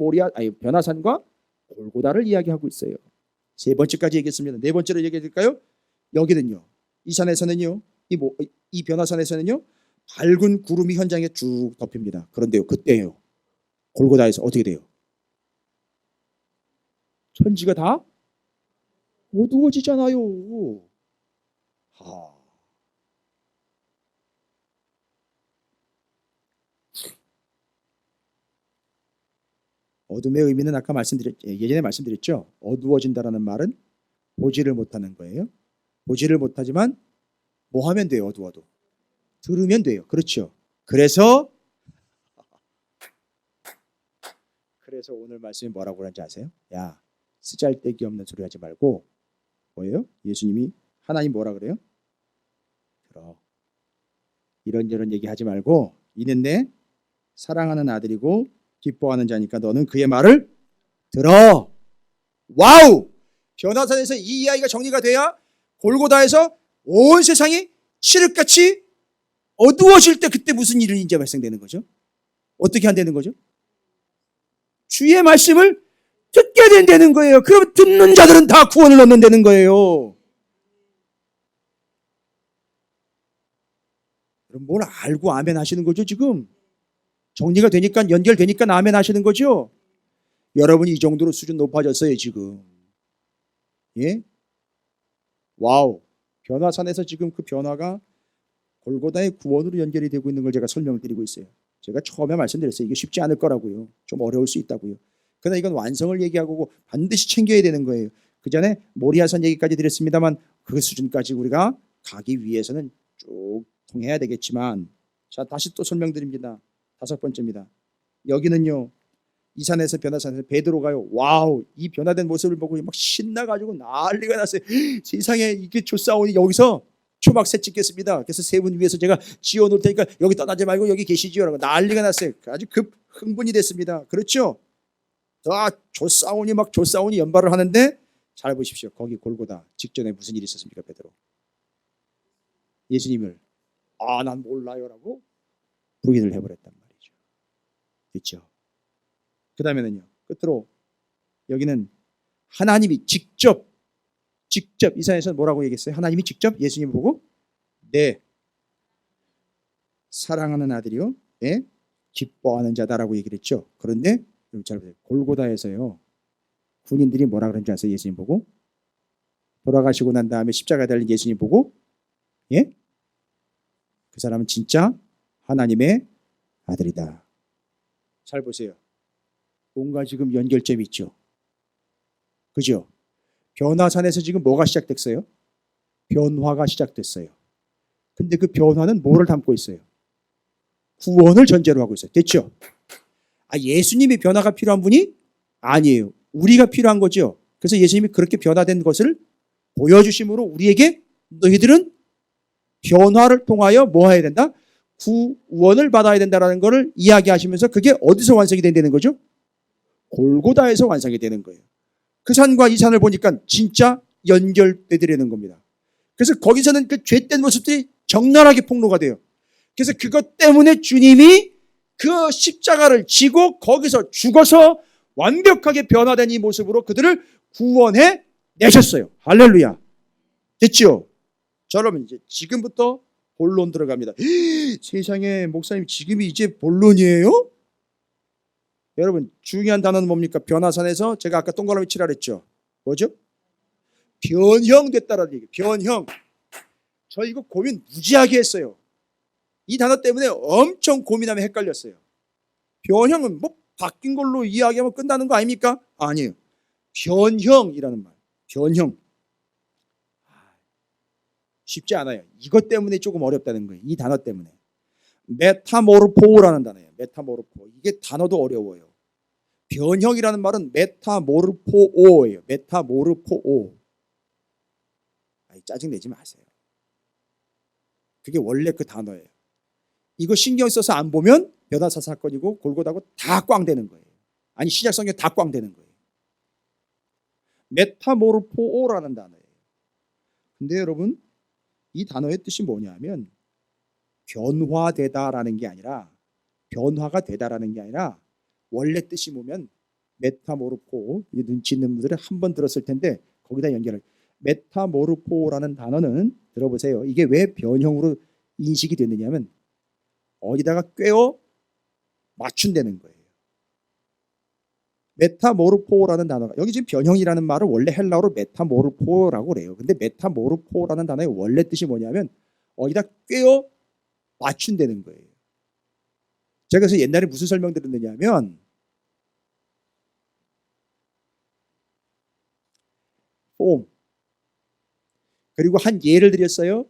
변화산과 골고다를 이야기하고 있어요. 3번째까지 얘기했습니다. 4번째로 얘기해 드릴까요? 여기는요 이 산에서는요 이 변화산에서는요 밝은 구름이 현장에 쭉 덮입니다. 그런데요 그때요 골고다에서 어떻게 돼요? 천지가 다 어두워지잖아요. 어둠의 의미는 아까 예전에 말씀드렸죠. 어두워진다라는 말은 보지를 못하는 거예요. 보지를 못하지만 뭐 하면 돼요? 어두워도 들으면 돼요. 그렇죠. 그래서 오늘 말씀이 뭐라고 그러는지 아세요? 야 쓰잘데기 없는 소리 하지 말고 뭐예요? 예수님이 하나님 뭐라 그래요? 들어. 이런저런 얘기하지 말고 이는 내 사랑하는 아들이고 기뻐하는 자니까 너는 그의 말을 들어. 와우! 변화산에서 이 이야기가 정리가 돼야 골고다에서 온 세상이 칠흑같이 어두워질 때 그때 무슨 일이 이제 발생되는 거죠? 어떻게 한다는 거죠? 주의 말씀을 듣게 된다는 거예요. 그럼 듣는 자들은 다 구원을 얻는다는 거예요. 그럼 뭘 알고 아멘 하시는 거죠 지금? 정리가 되니까 연결되니까 아멘 하시는 거죠? 여러분이 이 정도로 수준 높아졌어요 지금. 예? 와우. 변화산에서 지금 그 변화가 골고다의 구원으로 연결이 되고 있는 걸 제가 설명을 드리고 있어요. 제가 처음에 말씀드렸어요. 이게 쉽지 않을 거라고요. 좀 어려울 수 있다고요. 그러나 이건 완성을 얘기하고 반드시 챙겨야 되는 거예요. 그 전에 모리아산 얘기까지 드렸습니다만 그 수준까지 우리가 가기 위해서는 쭉 통해야 되겠지만, 자, 다시 또 설명드립니다. 5번째입니다. 여기는요, 이 산에서 변화산에서 베드로가요, 와우, 이 변화된 모습을 보고 막 신나가지고 난리가 났어요. 세상에 이게 좋사오니 여기서 초막새 찍겠습니다. 그래서 세 분 위해서 제가 지어놓을 테니까 여기 떠나지 말고 여기 계시지요. 라고 난리가 났어요. 아주 급 흥분이 됐습니다. 그렇죠? 막 조사오니 연발을 하는데, 잘 보십시오. 거기 골고다 직전에 무슨 일이 있었습니까? 베드로 예수님을 난 몰라요 라고 부인을 해버렸단 말이죠. 그렇죠? 그 다음에는요, 끝으로 여기는 하나님이 직접 이사야에서 뭐라고 얘기했어요? 하나님이 직접 예수님 보고 네 사랑하는 아들이요, 네 기뻐하는 자다라고 얘기를 했죠. 그런데 잘 보세요. 골고다에서요, 군인들이 뭐라 그런지 아세요? 예수님 보고 돌아가시고 난 다음에 십자가에 달린 예수님 보고, 예? 그 사람은 진짜 하나님의 아들이다. 잘 보세요. 뭔가 지금 연결점이 있죠. 그죠? 변화산에서 지금 뭐가 시작됐어요? 변화가 시작됐어요. 근데 그 변화는 뭐를 담고 있어요? 구원을 전제로 하고 있어요. 됐죠? 예수님이 변화가 필요한 분이 아니에요. 우리가 필요한 거죠. 그래서 예수님이 그렇게 변화된 것을 보여주심으로 우리에게 너희들은 변화를 통하여 뭐 해야 된다? 구원을 받아야 된다는 것을 이야기하시면서 그게 어디서 완성이 된다는 거죠? 골고다에서 완성이 되는 거예요. 그 산과 이 산을 보니까 진짜 연결되더라는 겁니다. 그래서 거기서는 그 죄된 모습들이 적나라하게 폭로가 돼요. 그래서 그것 때문에 주님이 그 십자가를 지고 거기서 죽어서 완벽하게 변화된 이 모습으로 그들을 구원해 내셨어요. 할렐루야. 됐죠? 자, 여러분 이제 지금부터 본론 들어갑니다. 세상에, 목사님 지금이 이제 본론이에요? 여러분 중요한 단어는 뭡니까? 변화산에서 제가 아까 동그라미 치라 그랬죠. 뭐죠? 변형됐다라는 얘기. 변형. 저 이거 고민 무지하게 했어요. 이 단어 때문에 엄청 고민하며 헷갈렸어요. 변형은 뭐 바뀐 걸로 이야기하면 끝나는 거 아닙니까? 아니에요. 변형이라는 말. 변형. 쉽지 않아요. 이것 때문에 조금 어렵다는 거예요. 이 단어 때문에. 메타모르포라는 단어예요. 메타모르포. 이게 단어도 어려워요. 변형이라는 말은 메타모르포오예요. 메타모르포오. 짜증내지 마세요. 그게 원래 그 단어예요. 이거 신경 써서 안 보면 변화사 사건이고 골고다고 다 꽝되는 거예요. 아니 신약 성경 다 꽝되는 거예요. 메타모르포오라는 단어예요. 근데 여러분 이 단어의 뜻이 뭐냐면 변화되다라는 게 아니라 변화가 되다라는 게 아니라 원래 뜻이 보면 메타모르포, 눈치 있는 분들은 한 번 들었을 텐데 거기다 연결을 메타모르포라는 단어는 들어보세요. 이게 왜 변형으로 인식이 됐느냐면 어디다가 꿰어 맞춘다는 거예요. 메타모르포라는 단어가 여기 지금 변형이라는 말을 원래 헬라어로 메타모르포라고 그래요. 근데 메타모르포라는 단어의 원래 뜻이 뭐냐면 어디다 꿰어 맞춘다는 거예요. 제가 그래서 옛날에 무슨 설명 드렸느냐면 폼 그리고 한 예를 드렸어요.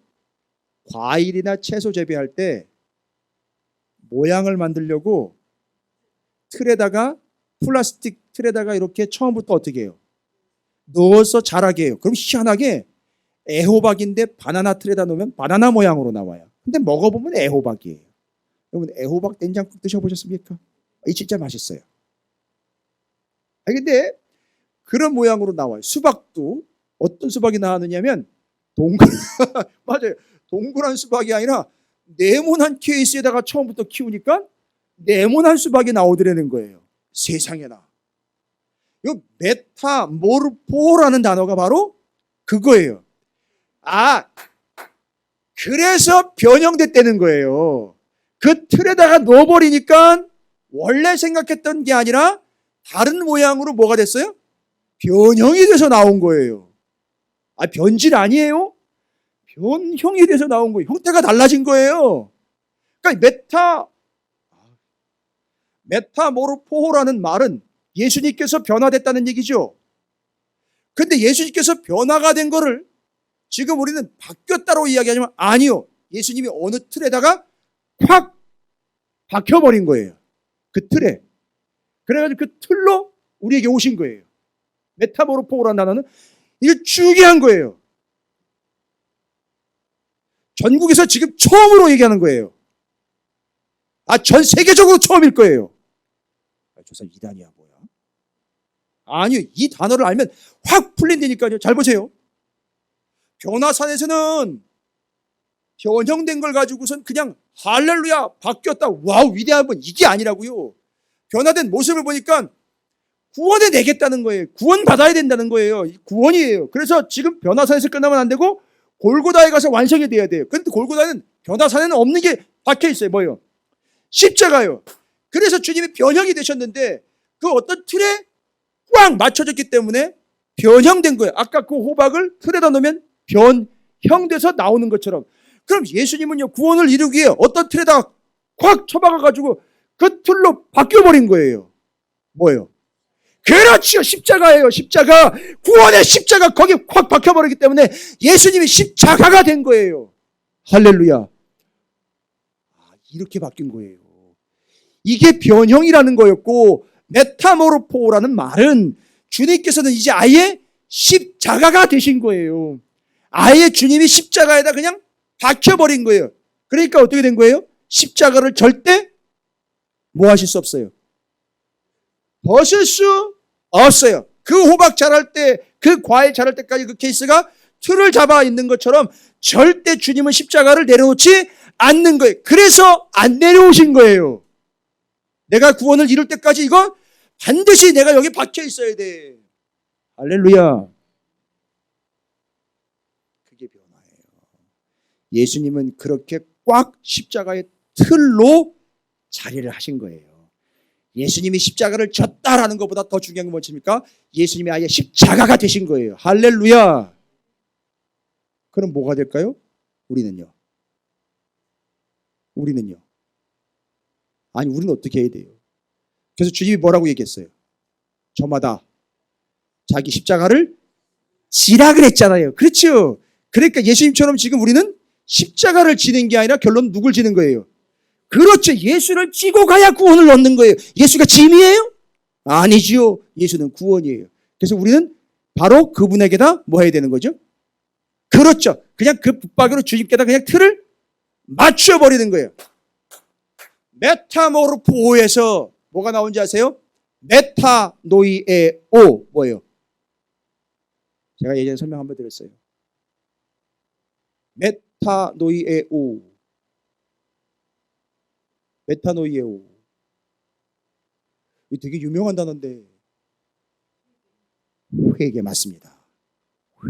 과일이나 채소 재배할 때 모양을 만들려고 틀에다가 플라스틱 틀에다가 이렇게 처음부터 어떻게 해요? 넣어서 자라게 해요. 그럼 희한하게 애호박인데 바나나 틀에다 놓으면 바나나 모양으로 나와요. 근데 먹어보면 애호박이에요. 여러분 애호박 된장국 드셔보셨습니까? 이 진짜 맛있어요. 근데 그런 모양으로 나와요. 수박도 어떤 수박이 나왔느냐면 맞아요. 동그란 수박이 아니라 네모난 케이스에다가 처음부터 키우니까 네모난 수박이 나오더라는 거예요. 세상에나. 이 메타모르포라는 단어가 바로 그거예요. 그래서 변형됐다는 거예요. 그 틀에다가 넣어버리니까 원래 생각했던 게 아니라 다른 모양으로 뭐가 됐어요? 변형이 돼서 나온 거예요. 변질 아니에요? 변형이 돼서 나온 거예요. 형태가 달라진 거예요. 그러니까 메타모르포라는 말은 예수님께서 변화됐다는 얘기죠. 근데 예수님께서 변화가 된 거를 지금 우리는 바뀌었다고 이야기하지만 아니요. 예수님이 어느 틀에다가 확 박혀버린 거예요. 그 틀에. 그래가지고 그 틀로 우리에게 오신 거예요. 메타모르포라는 단어는 이게 중요한 거예요. 전국에서 지금 처음으로 얘기하는 거예요. 전 세계적으로 처음일 거예요. 저 사람 이단이야 뭐야? 아니요. 이 단어를 알면 확 풀린다니까요. 잘 보세요. 변화산에서는 변형된 걸 가지고선 그냥 할렐루야 바뀌었다 와우 위대한 분 이게 아니라고요. 변화된 모습을 보니까 구원해 내겠다는 거예요. 구원 받아야 된다는 거예요. 구원이에요. 그래서 지금 변화산에서 끝나면 안 되고 골고다에 가서 완성이 돼야 돼요. 그런데 골고다는 변화산에는 없는 게 박혀 있어요. 뭐예요? 십자가요. 그래서 주님이 변형이 되셨는데 그 어떤 틀에 꽉 맞춰졌기 때문에 변형된 거예요. 아까 그 호박을 틀에다 넣으면 변형돼서 나오는 것처럼. 그럼 예수님은요 구원을 이루기 위해 어떤 틀에다가 꽉 쳐박아가지고 그 틀로 바뀌어버린 거예요. 뭐예요? 그렇지요. 십자가예요. 십자가. 구원의 십자가 거기 확 박혀버리기 때문에 예수님이 십자가가 된 거예요. 할렐루야. 이렇게 바뀐 거예요. 이게 변형이라는 거였고 메타모르포라는 말은 주님께서는 이제 아예 십자가가 되신 거예요. 아예 주님이 십자가에다 그냥 박혀버린 거예요. 그러니까 어떻게 된 거예요? 십자가를 절대 뭐 하실 수 없어요. 벗을 수 없어요. 그 호박 자랄 때, 그 과일 자랄 때까지 그 케이스가 틀을 잡아 있는 것처럼 절대 주님은 십자가를 내려놓지 않는 거예요. 그래서 안 내려오신 거예요. 내가 구원을 이룰 때까지 이거 반드시 내가 여기 박혀 있어야 돼. 할렐루야. 그게 변화예요. 예수님은 그렇게 꽉 십자가의 틀로 자리를 하신 거예요. 예수님이 십자가를 졌다라는 것보다 더 중요한 건 무엇입니까? 예수님이 아예 십자가가 되신 거예요. 할렐루야. 그럼 뭐가 될까요? 우리는요. 아니 우리는 어떻게 해야 돼요? 그래서 주님이 뭐라고 얘기했어요? 저마다 자기 십자가를 지라 그랬잖아요. 그렇죠? 그러니까 예수님처럼 지금 우리는 십자가를 지는 게 아니라 결론 누굴 지는 거예요? 그렇죠. 예수를 지고 가야 구원을 얻는 거예요. 예수가 짐이에요? 아니지요. 예수는 구원이에요. 그래서 우리는 바로 그분에게다 뭐 해야 되는 거죠? 그렇죠. 그냥 그 붙박이로 주님께다 그냥 틀을 맞춰버리는 거예요. 메타모르포에서 뭐가 나온지 아세요? 메타노이에오 뭐예요? 제가 예전에 설명 한번 드렸어요. 메타노이에오. 이 되게 유명한 단어인데 회개 맞습니다.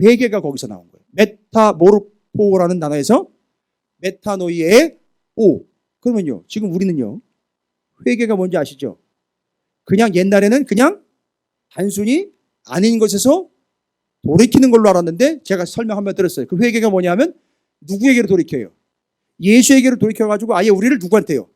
회개가 거기서 나온 거예요. 메타모르포라는 단어에서 메타노이에오. 그러면요 지금 우리는요 회개가 뭔지 아시죠? 그냥 옛날에는 그냥 단순히 아닌 것에서 돌이키는 걸로 알았는데 제가 설명 한번 들었어요. 그 회개가 뭐냐면 누구에게로 돌이켜요? 예수에게로 돌이켜가지고 아예 우리를 누구한테요?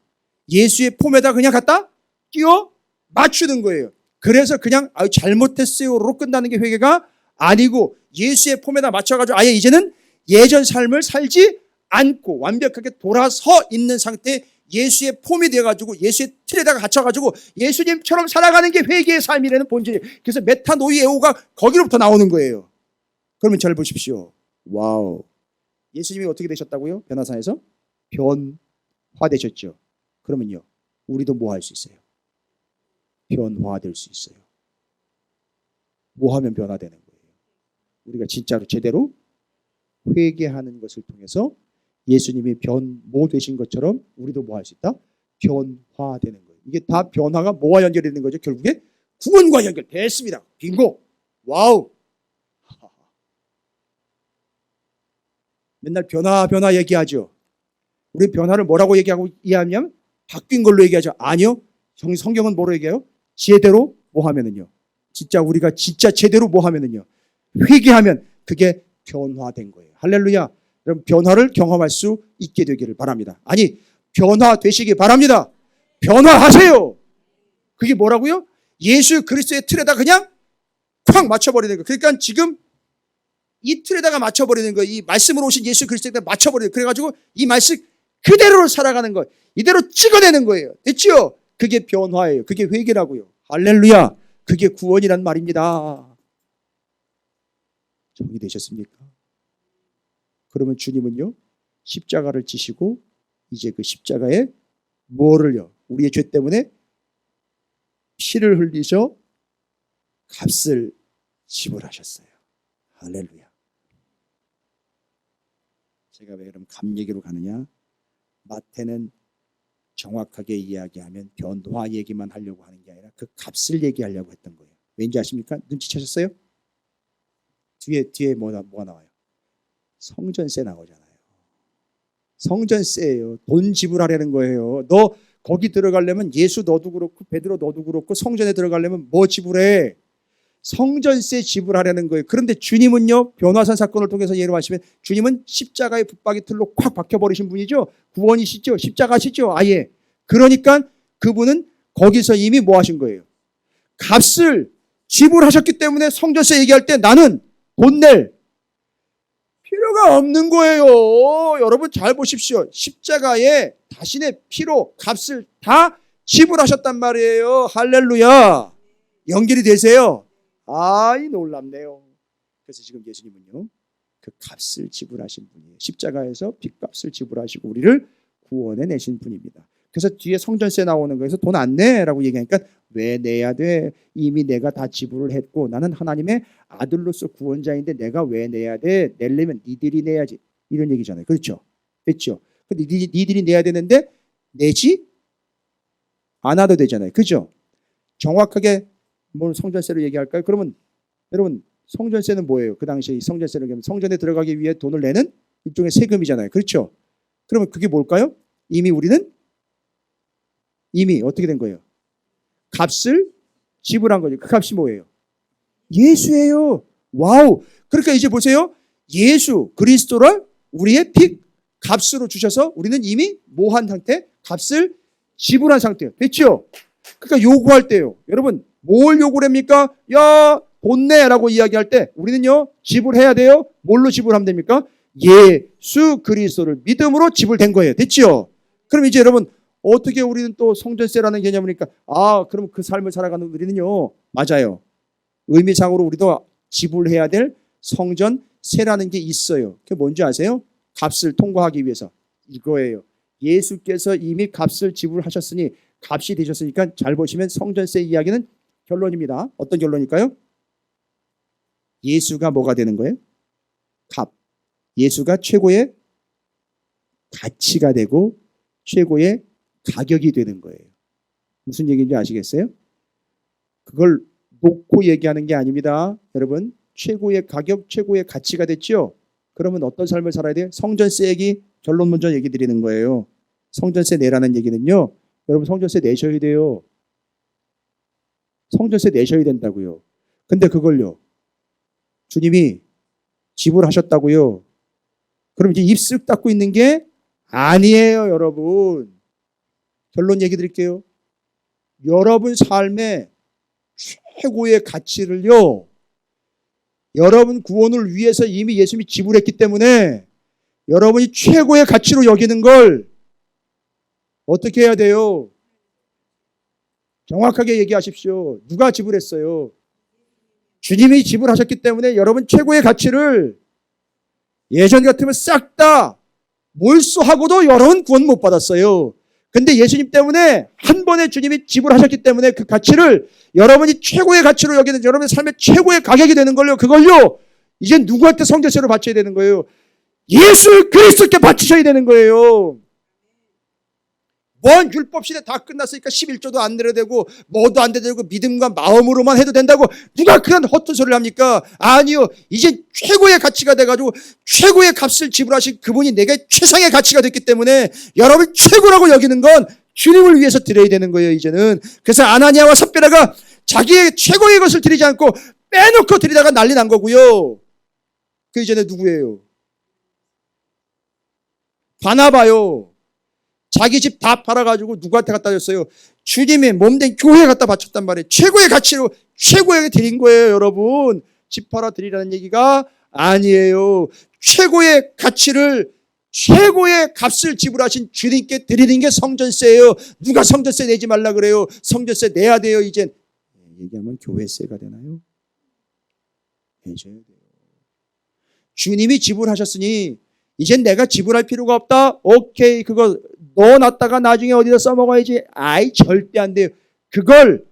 예수의 폼에다 그냥 갖다 끼워 맞추는 거예요. 그래서 그냥 잘못했어요로 끝나는 게 회개가 아니고 예수의 폼에다 맞춰가지고 아예 이제는 예전 삶을 살지 않고 완벽하게 돌아서 있는 상태에 예수의 폼이 되어가지고 예수의 틀에다가 갇혀가지고 예수님처럼 살아가는 게 회개의 삶이라는 본질이에요. 그래서 메타노이에오가 거기로부터 나오는 거예요. 그러면 잘 보십시오. 와우. 예수님이 어떻게 되셨다고요? 변화산에서? 변화되셨죠. 그러면요 우리도 뭐 할 수 있어요? 변화될 수 있어요. 뭐 하면 변화되는 거예요? 우리가 진짜로 제대로 회개하는 것을 통해서 예수님이 뭐 되신 것처럼 우리도 뭐 할 수 있다? 변화되는 거예요. 이게 다 변화가 뭐와 연결되는 거죠? 결국에 구원과 연결됐습니다. 빙고. 와우. 맨날 변화 얘기하죠. 우리 변화를 뭐라고 이해하냐면 바뀐 걸로 얘기하죠. 아니요. 성경은 뭐로 얘기해요? 제대로 뭐 하면은요. 우리가 제대로 뭐 하면은요. 회개하면 그게 변화된 거예요. 할렐루야. 여러분 변화를 경험할 수 있게 되기를 바랍니다. 아니 변화되시기 바랍니다. 변화하세요. 그게 뭐라고요? 예수 그리스도의 틀에다 그냥 콱 맞춰버리는 거예요. 그러니까 지금 이 틀에다가 맞춰버리는 거예요. 이 말씀으로 오신 예수 그리스도에다 맞춰버리는 거예요. 그래가지고 이 말씀 그대로 살아가는 거예요. 이대로 찍어내는 거예요. 됐죠? 그게 변화예요. 그게 회개라고요. 할렐루야. 그게 구원이란 말입니다. 정리되셨습니까? 그러면 주님은요, 십자가를 지시고 이제 그 십자가에 뭐를요? 우리의 죄 때문에 피를 흘리셔 값을 지불하셨어요. 할렐루야. 제가 왜 그럼 값 얘기로 가느냐? 마태는 정확하게 이야기하면 변화 얘기만 하려고 하는 게 아니라 그 값을 얘기하려고 했던 거예요. 왠지 아십니까? 눈치채셨어요? 뒤에 뭐가 나와요? 성전세 나오잖아요. 성전세예요. 돈 지불하려는 거예요. 너 거기 들어가려면 예수 너도 그렇고 베드로 너도 그렇고 성전에 들어가려면 뭐 지불해? 성전세 지불하려는 거예요. 그런데 주님은요, 변화산 사건을 통해서 예로 하시면 주님은 십자가의 붙박이 틀로 콱 박혀버리신 분이죠. 구원이시죠. 십자가시죠. 아예. 그러니까 그분은 거기서 이미 뭐 하신 거예요? 값을 지불하셨기 때문에 성전세 얘기할 때 나는 돈 낼 필요가 없는 거예요. 여러분 잘 보십시오. 십자가에 자신의 피로 값을 다 지불하셨단 말이에요. 할렐루야. 연결이 되세요? 아이 놀랍네요. 그래서 지금 예수님은요, 그 값을 지불하신 분이에요. 십자가에서 빚값을 지불하시고 우리를 구원해 내신 분입니다. 그래서 뒤에 성전세 나오는 거에서 돈 안 내라고 얘기하니까 왜 내야 돼? 이미 내가 다 지불을 했고 나는 하나님의 아들로서 구원자인데 내가 왜 내야 돼? 내려면 니들이 내야지. 이런 얘기잖아요. 그렇죠? 됐죠? 근데 니들이 내야 되는데 내지 않아도 되잖아요. 그죠? 정확하게 뭘 성전세로 얘기할까요? 그러면 여러분 성전세는 뭐예요? 그 당시에 성전세를 하면 성전에 들어가기 위해 돈을 내는 일종의 세금이잖아요. 그렇죠? 그러면 그게 뭘까요? 우리는 이미 어떻게 된 거예요? 값을 지불한 거죠. 그 값이 뭐예요? 예수예요. 와우. 그러니까 이제 보세요. 예수 그리스도를 우리의 빚 값으로 주셔서 우리는 이미 뭐한 상태? 값을 지불한 상태예요. 됐죠? 그러니까 요구할 때요. 여러분 뭘 요구를 합니까? 야, 돈 내라고 이야기할 때 우리는요 지불해야 돼요. 뭘로 지불하면 됩니까? 예수 그리스도를 믿음으로 지불된 거예요. 됐죠? 그럼 이제 여러분 어떻게 우리는 또 성전세라는 개념이니까 그럼 그 삶을 살아가는 우리는요 맞아요. 의미상으로 우리도 지불해야 될 성전세라는 게 있어요. 그게 뭔지 아세요? 값을 통과하기 위해서 이거예요. 예수께서 이미 값을 지불하셨으니 값이 되셨으니까 잘 보시면 성전세 이야기는 결론입니다. 어떤 결론일까요? 예수가 뭐가 되는 거예요? 값. 예수가 최고의 가치가 되고 최고의 가격이 되는 거예요. 무슨 얘기인지 아시겠어요? 그걸 놓고 얘기하는 게 아닙니다. 여러분 최고의 가격, 최고의 가치가 됐죠? 그러면 어떤 삶을 살아야 돼요? 성전세 얘기 결론 먼저 얘기 드리는 거예요. 성전세 내라는 얘기는요. 여러분 성전세 내셔야 돼요. 성전세 내셔야 된다고요. 근데 그걸요. 주님이 지불하셨다고요. 그럼 이제 입 쓱 닫고 있는 게 아니에요, 여러분. 결론 얘기 드릴게요. 여러분 삶의 최고의 가치를요. 여러분 구원을 위해서 이미 예수님이 지불했기 때문에 여러분이 최고의 가치로 여기는 걸 어떻게 해야 돼요? 정확하게 얘기하십시오. 누가 지불했어요? 주님이 지불하셨기 때문에 여러분 최고의 가치를 예전 같으면 싹 다 몰수하고도 여러분 구원 못 받았어요. 근데 예수님 때문에 한 번에 주님이 지불하셨기 때문에 그 가치를 여러분이 최고의 가치로 여기는 여러분의 삶의 최고의 가격이 되는 걸요. 그걸요. 이제 누구한테 성전세로 바쳐야 되는 거예요? 예수 그리스도께 바치셔야 되는 거예요. 뭔 율법 시대 다 끝났으니까 11조도 안 내려도 되고 뭐도 안 되고 믿음과 마음으로만 해도 된다고 누가 그런 헛된 소리를 합니까? 아니요. 이제 최고의 가치가 돼가지고 최고의 값을 지불하신 그분이 내게 최상의 가치가 됐기 때문에 여러분 최고라고 여기는 건 주님을 위해서 드려야 되는 거예요. 이제는. 그래서 아나니아와 삽비라가 자기의 최고의 것을 드리지 않고 빼놓고 드리다가 난리 난 거고요. 그 이전에 누구예요? 바나바요. 자기 집 다 팔아가지고 누구한테 갖다 줬어요? 주님의 몸된 교회에 갖다 바쳤단 말이에요. 최고의 가치로 최고에게 드린 거예요, 여러분. 집 팔아 드리라는 얘기가 아니에요. 최고의 값을 지불하신 주님께 드리는 게 성전세예요. 누가 성전세 내지 말라 그래요? 성전세 내야 돼요. 이젠 얘기하면 교회세가 되나요? 내줘야 돼요. 주님이 지불하셨으니 이젠 내가 지불할 필요가 없다. 오케이, 그거 넣어놨다가 나중에 어디다 써먹어야지. 아이, 절대 안 돼요. 그걸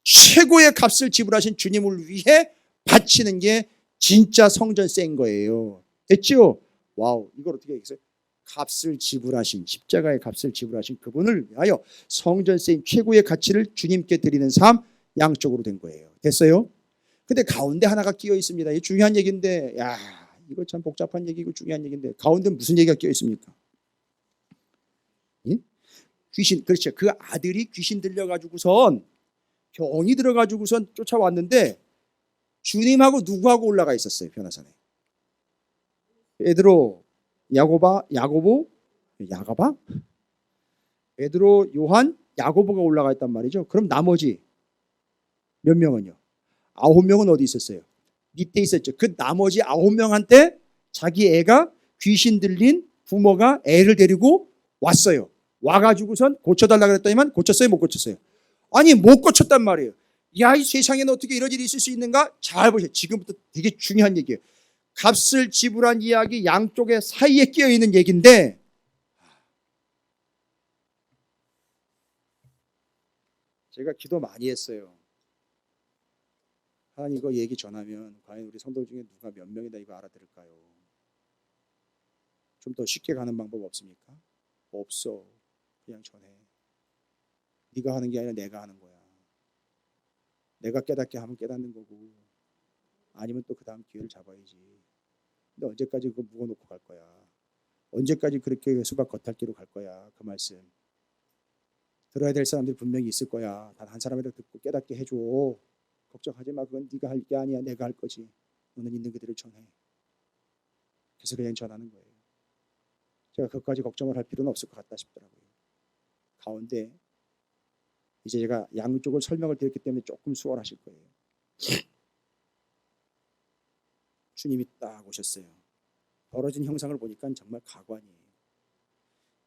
최고의 값을 지불하신 주님을 위해 바치는 게 진짜 성전세인 거예요. 됐죠? 와우, 이걸 어떻게 얘기했어요? 값을 지불하신, 십자가의 값을 지불하신 그분을 위하여 성전세인 최고의 가치를 주님께 드리는 삶, 양쪽으로 된 거예요. 됐어요? 근데 가운데 하나가 끼어 있습니다. 이게 중요한 얘기인데, 야, 이거 참 복잡한 얘기고 중요한 얘기인데, 가운데 무슨 얘기가 끼어 있습니까? 예? 귀신, 그렇죠. 그 아들이 귀신 들려가지고선 병이 들어가지고선 쫓아왔는데 주님하고 누구하고 올라가 있었어요? 변화산에. 베드로, 야고보, 베드로, 요한, 야고보가 올라가 있단 말이죠. 그럼 나머지 몇 명은요? 9명은 어디 있었어요? 밑에 있었죠. 그 나머지 9명한테 자기 애가 귀신 들린 부모가 애를 데리고 왔어요. 와가지고선 고쳐달라 그랬더니만 고쳤어요? 못 고쳤어요? 아니, 못 고쳤단 말이에요. 야, 이 세상에는 어떻게 이런 일이 있을 수 있는가? 잘 보세요. 지금부터 되게 중요한 얘기예요. 값을 지불한 이야기 양쪽의 사이에 끼어 있는 얘기인데, 제가 기도 많이 했어요. 하나님, 이거 얘기 전하면 과연 우리 성도 중에 누가 몇 명이다 이거 알아들을까요? 좀 더 쉽게 가는 방법 없습니까? 없어. 그냥 전해. 네가 하는 게 아니라 내가 하는 거야. 내가 깨닫게 하면 깨닫는 거고, 아니면 또 그 다음 기회를 잡아야지. 근데 언제까지 그거 묵어놓고 갈 거야? 언제까지 그렇게 수박 겉핥기로 갈 거야? 그 말씀 들어야 될 사람들이 분명히 있을 거야. 단 한 사람이라도 듣고 깨닫게 해줘. 걱정하지 마. 그건 네가 할 게 아니야. 내가 할 거지. 너는 있는 그대로 전해. 그래서 그냥 전하는 거예요. 제가 그것까지 걱정을 할 필요는 없을 것 같다 싶더라고요. 가운데 이제 제가 양쪽을 설명을 드렸기 때문에 조금 수월하실 거예요. 주님이 딱 오셨어요. 벌어진 형상을 보니까 정말 가관이에요.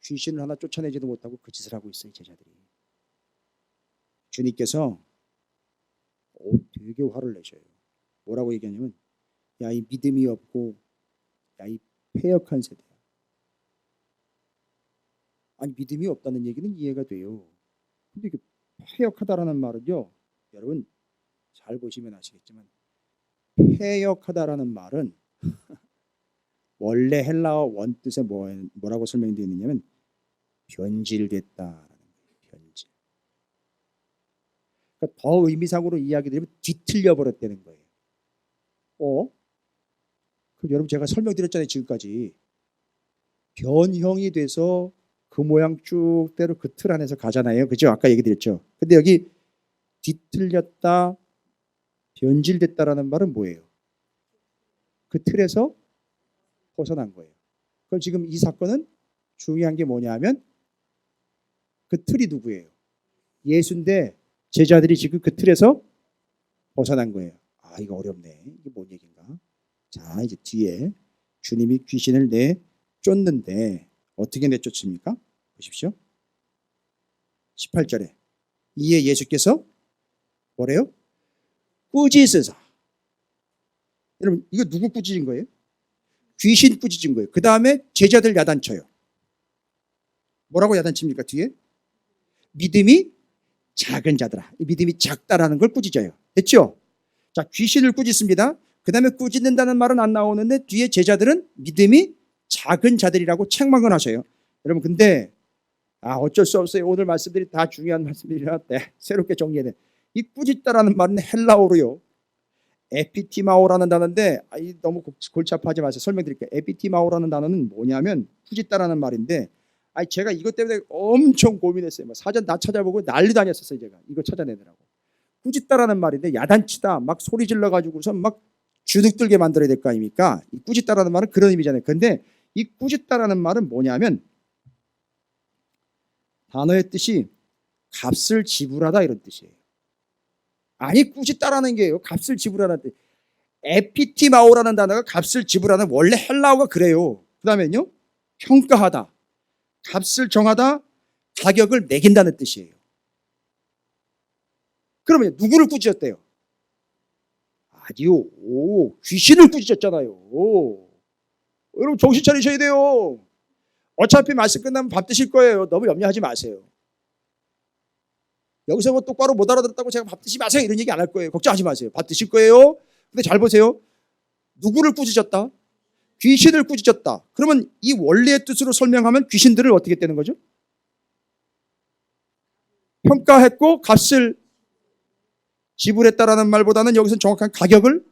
귀신을 하나 쫓아내지도 못하고 그 짓을 하고 있어요, 제자들이. 주님께서 되게 화를 내셔요. 뭐라고 얘기하냐면, 야, 이 믿음이 없고, 야, 이 패역한 세대야. 아니, 믿음이 없다는 얘기는 이해가 돼요. 근데 그 패역하다라는 말은요, 여러분 잘 보시면 아시겠지만, 패역하다라는 말은 원래 헬라어 원뜻에 뭐라고 설명되어 있느냐면 변질됐다라는 거예요. 변질. 그러니까 더 의미상으로 이야기드리면 뒤틀려 버렸다는 거예요. 그 여러분 제가 설명드렸잖아요. 지금까지 변형이 돼서 그 모양 쭉대로 그 틀 안에서 가잖아요. 그죠? 아까 얘기 드렸죠. 근데 여기 뒤틀렸다, 변질됐다라는 말은 뭐예요? 그 틀에서 벗어난 거예요. 그럼 지금 이 사건은 중요한 게 뭐냐 하면 그 틀이 누구예요? 예수인데 제자들이 지금 그 틀에서 벗어난 거예요. 아, 이거 어렵네. 이게 뭔 얘기인가? 자, 이제 뒤에 주님이 귀신을 내쫓는데 어떻게 내쫓습니까? 보십시오. 18절에 이에 예수께서 뭐래요? 꾸짖으사. 여러분 이거 누구 꾸짖은 거예요? 귀신 꾸짖은 거예요. 그 다음에 제자들 야단쳐요. 뭐라고 야단칩니까? 뒤에 믿음이 작은 자들아. 믿음이 작다라는 걸 꾸짖어요. 됐죠? 자, 귀신을 꾸짖습니다. 그 다음에 꾸짖는다는 말은 안 나오는데 뒤에 제자들은 믿음이 작은 자들이라고 책망을 하셔요. 여러분 근데 어쩔 수 없어요. 오늘 말씀들이 다 중요한 말씀들이라 새롭게 정리해야 돼. 이 꾸짖다라는 말은 헬라어로요. 에피티마오라는 단어인데 너무 골치 아파하지 마세요. 설명드릴게요. 에피티마오라는 단어는 뭐냐면 꾸짖다라는 말인데 제가 이것 때문에 엄청 고민했어요. 사전 다 찾아보고 난리도 아니었어요. 제가 이거 찾아내느라고. 꾸짖다라는 말인데 야단치다 막 소리 질러가지고서 막 주눅들게 만들어야 될 거 아닙니까? 이 꾸짖다라는 말은 그런 의미잖아요. 근데 이 꾸짖다라는 말은 뭐냐면 단어의 뜻이 값을 지불하다 이런 뜻이에요. 아니 꾸짖다라는 게요. 값을 지불하라는 뜻. 에피티마오라는 단어가 값을 지불하는 원래 헬라어가 그래요. 그 다음에는요, 평가하다, 값을 정하다, 가격을 매긴다는 뜻이에요. 그러면 누구를 꾸짖었대요? 아니요, 귀신을 꾸짖었잖아요. 여러분 정신 차리셔야 돼요. 어차피 말씀 끝나면 밥 드실 거예요. 너무 염려하지 마세요. 여기서 뭐 똑바로 못 알아들었다고 제가 밥 드시지 마세요 이런 얘기 안 할 거예요. 걱정하지 마세요. 밥 드실 거예요. 근데 잘 보세요. 누구를 꾸짖었다? 귀신을 꾸짖었다. 그러면 이 원리의 뜻으로 설명하면 귀신들을 어떻게 했다는 거죠? 평가했고 값을 지불했다라는 말보다는 여기서 정확한 가격을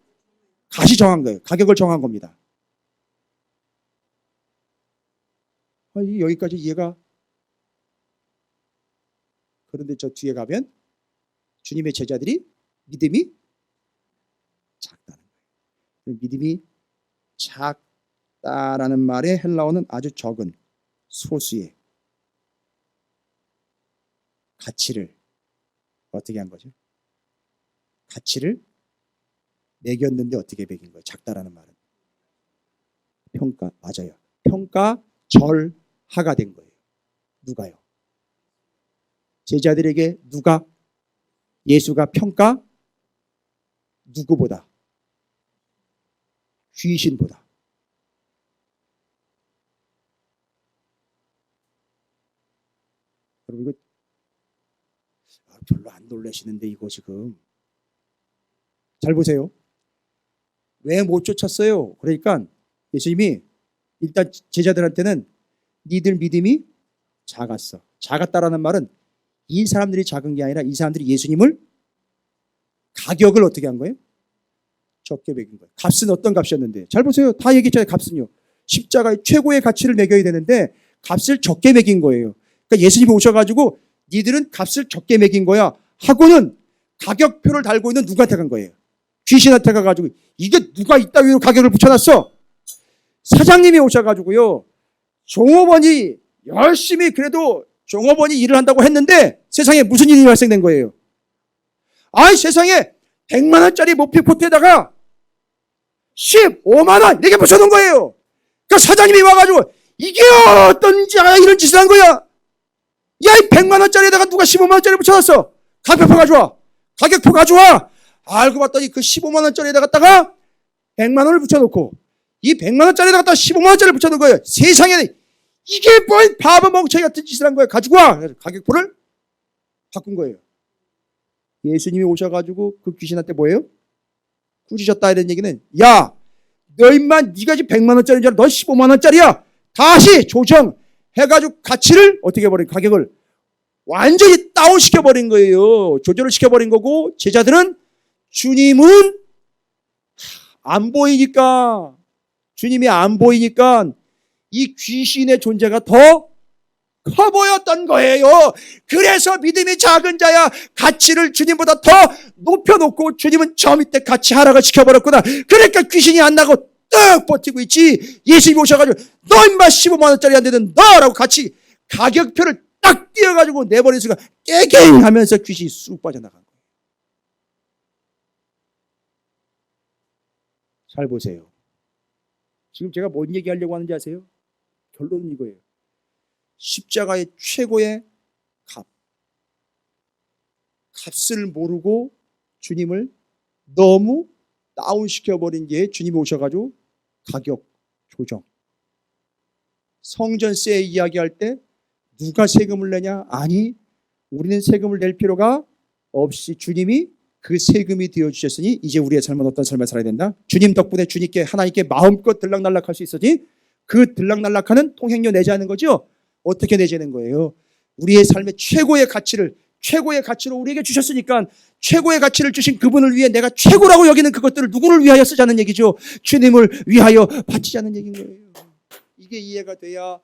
다시 정한 거예요. 가격을 정한 겁니다. 여기까지 이해가. 그런데 저 뒤에 가면 주님의 제자들이 믿음이 작다는 거예요. 믿음이 작다라는 말의 헬라어는 아주 적은 소수의 가치를 어떻게 한 거죠? 가치를 매겼는데 어떻게 매긴 거예요? 작다라는 말은 평가, 맞아요. 평가 절하가 된 거예요. 누가요? 제자들에게 누가? 예수가 평가? 누구보다? 귀신보다. 여러분 이거 별로 안 놀라시는데 이거 지금 잘 보세요. 왜 못 쫓았어요? 그러니까 예수님이 일단 제자들한테는 니들 믿음이 작았어. 작았다라는 말은 이 사람들이 작은 게 아니라 이 사람들이 예수님을 가격을 어떻게 한 거예요? 적게 매긴 거예요. 값은 어떤 값이었는데? 잘 보세요. 다 얘기했잖아요. 값은요. 십자가의 최고의 가치를 매겨야 되는데 값을 적게 매긴 거예요. 그러니까 예수님이 오셔가지고 니들은 값을 적게 매긴 거야 하고는 가격표를 달고 있는 누구한테 간 거예요? 귀신한테 가가지고 이게 누가 이따위로 가격을 붙여놨어? 사장님이 오셔가지고요. 종업원이 열심히 그래도 종업원이 일을 한다고 했는데 세상에 무슨 일이 발생된 거예요? 아이 세상에 100만 원짜리 모피포트에다가 15만 원 이렇게 붙여놓은 거예요. 그러니까 사장님이 와가지고 이게 어떤 이런 짓을 한 거야? 야, 이 100만 원짜리에다가 누가 15만 원짜리 붙여놨어? 가격표 가져와. 가격표 가져와. 알고 봤더니 그 15만 원짜리에다가 100만 원을 붙여놓고 이 100만 원짜리에다가 15만 원짜리를 붙여놓은 거예요. 세상에 이게 뭘 바보 멍청이 같은 짓을 한 거예요. 가지고 와. 그래서 가격표를 바꾼 거예요. 예수님이 오셔가지고 그 귀신한테 뭐예요? 꾸짖었다 이런 얘기는 야, 너 임마 네가 지금 100만 원짜리인 줄 알아. 너 15만 원짜리야. 다시 조정해가지고 가치를 어떻게 해버린 가격을 완전히 다운시켜버린 거예요. 조절을 시켜버린 거고 제자들은 주님은 안 보이니까 주님이 안 보이니까 이 귀신의 존재가 더 커 보였던 거예요. 그래서 믿음이 작은 자야 가치를 주님보다 더 높여놓고 주님은 저 밑에 가치 하락을 시켜버렸구나. 그러니까 귀신이 안 나고 뚝 버티고 있지. 예수님이 오셔가지고 너 임마 15만 원짜리 안 되는 너라고 같이 가격표를 딱 띄어가지고 내버린 순간 깨갱 하면서 귀신이 쑥 빠져나간 거예요. 잘 보세요. 지금 제가 뭔 얘기하려고 하는지 아세요? 결론은 이거예요. 십자가의 최고의 값을 모르고 주님을 너무 다운시켜버린 게 주님이 오셔가지고 가격 조정. 성전세 이야기할 때 누가 세금을 내냐? 아니, 우리는 세금을 낼 필요가 없이 주님이 그 세금이 되어주셨으니 이제 우리의 삶은 어떤 삶을 살아야 된다? 주님 덕분에 주님께 하나님께 마음껏 들락날락할 수 있으니 그 들락날락하는 통행료 내자는 거죠. 어떻게 내자는 거예요? 우리의 삶의 최고의 가치로 우리에게 주셨으니까 최고의 가치를 주신 그분을 위해 내가 최고라고 여기는 그것들을 누구를 위하여 쓰자는 얘기죠. 주님을 위하여 바치자는 얘기인 거예요. 이게 이해가 돼야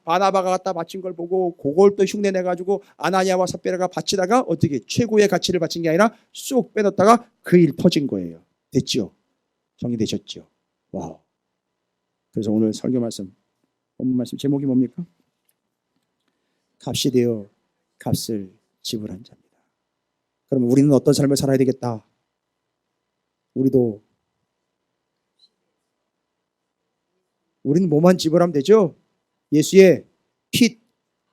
바나바가 갖다 바친 걸 보고 그걸 또 흉내내가지고 아나니아와 삽비라가 바치다가 어떻게 최고의 가치를 바친 게 아니라 쏙 빼놓다가 그 일 퍼진 거예요. 됐죠? 정리되셨죠? 와우. 그래서 오늘 설교 말씀 본문 말씀 제목이 뭡니까? 값이 되어 값을 지불한 자입니다. 그러면 우리는 어떤 삶을 살아야 되겠다? 우리도 우리는 뭐만 지불하면 되죠? 예수의 핏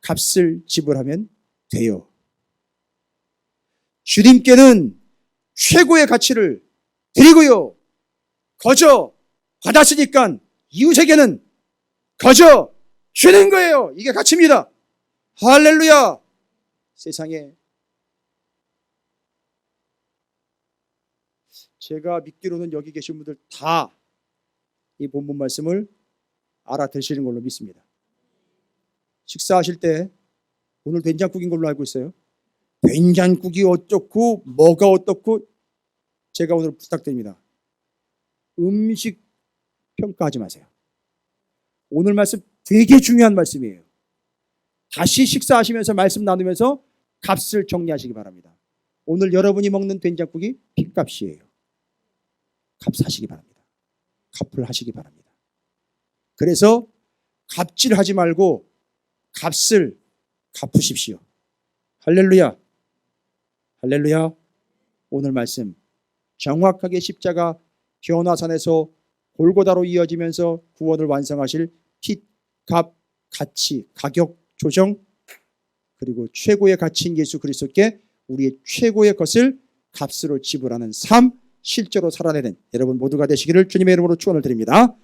값을 지불하면 돼요. 주님께는 최고의 가치를 드리고요. 거저 받았으니까 이웃에게는 거저 주는 거예요. 이게 가치입니다. 할렐루야. 세상에 제가 믿기로는 여기 계신 분들 다 이 본문 말씀을 알아들으시는 걸로 믿습니다. 식사하실 때 오늘 된장국인 걸로 알고 있어요. 된장국이 어떻고 뭐가 어떻고 제가 오늘 부탁드립니다. 음식 평가하지 마세요. 오늘 말씀 되게 중요한 말씀이에요. 다시 식사하시면서 말씀 나누면서 값을 정리하시기 바랍니다. 오늘 여러분이 먹는 된장국이 핏값이에요. 값하시기 바랍니다. 값을 하시기 바랍니다. 그래서 갑질하지 말고 값을 갚으십시오. 할렐루야. 할렐루야. 오늘 말씀 정확하게 십자가 변화산에서 골고다로 이어지면서 구원을 완성하실 핏, 값, 가치, 가격 조정 그리고 최고의 가치인 예수 그리스도께 우리의 최고의 것을 값으로 지불하는 삶 실제로 살아내는 여러분 모두가 되시기를 주님의 이름으로 축원을 드립니다.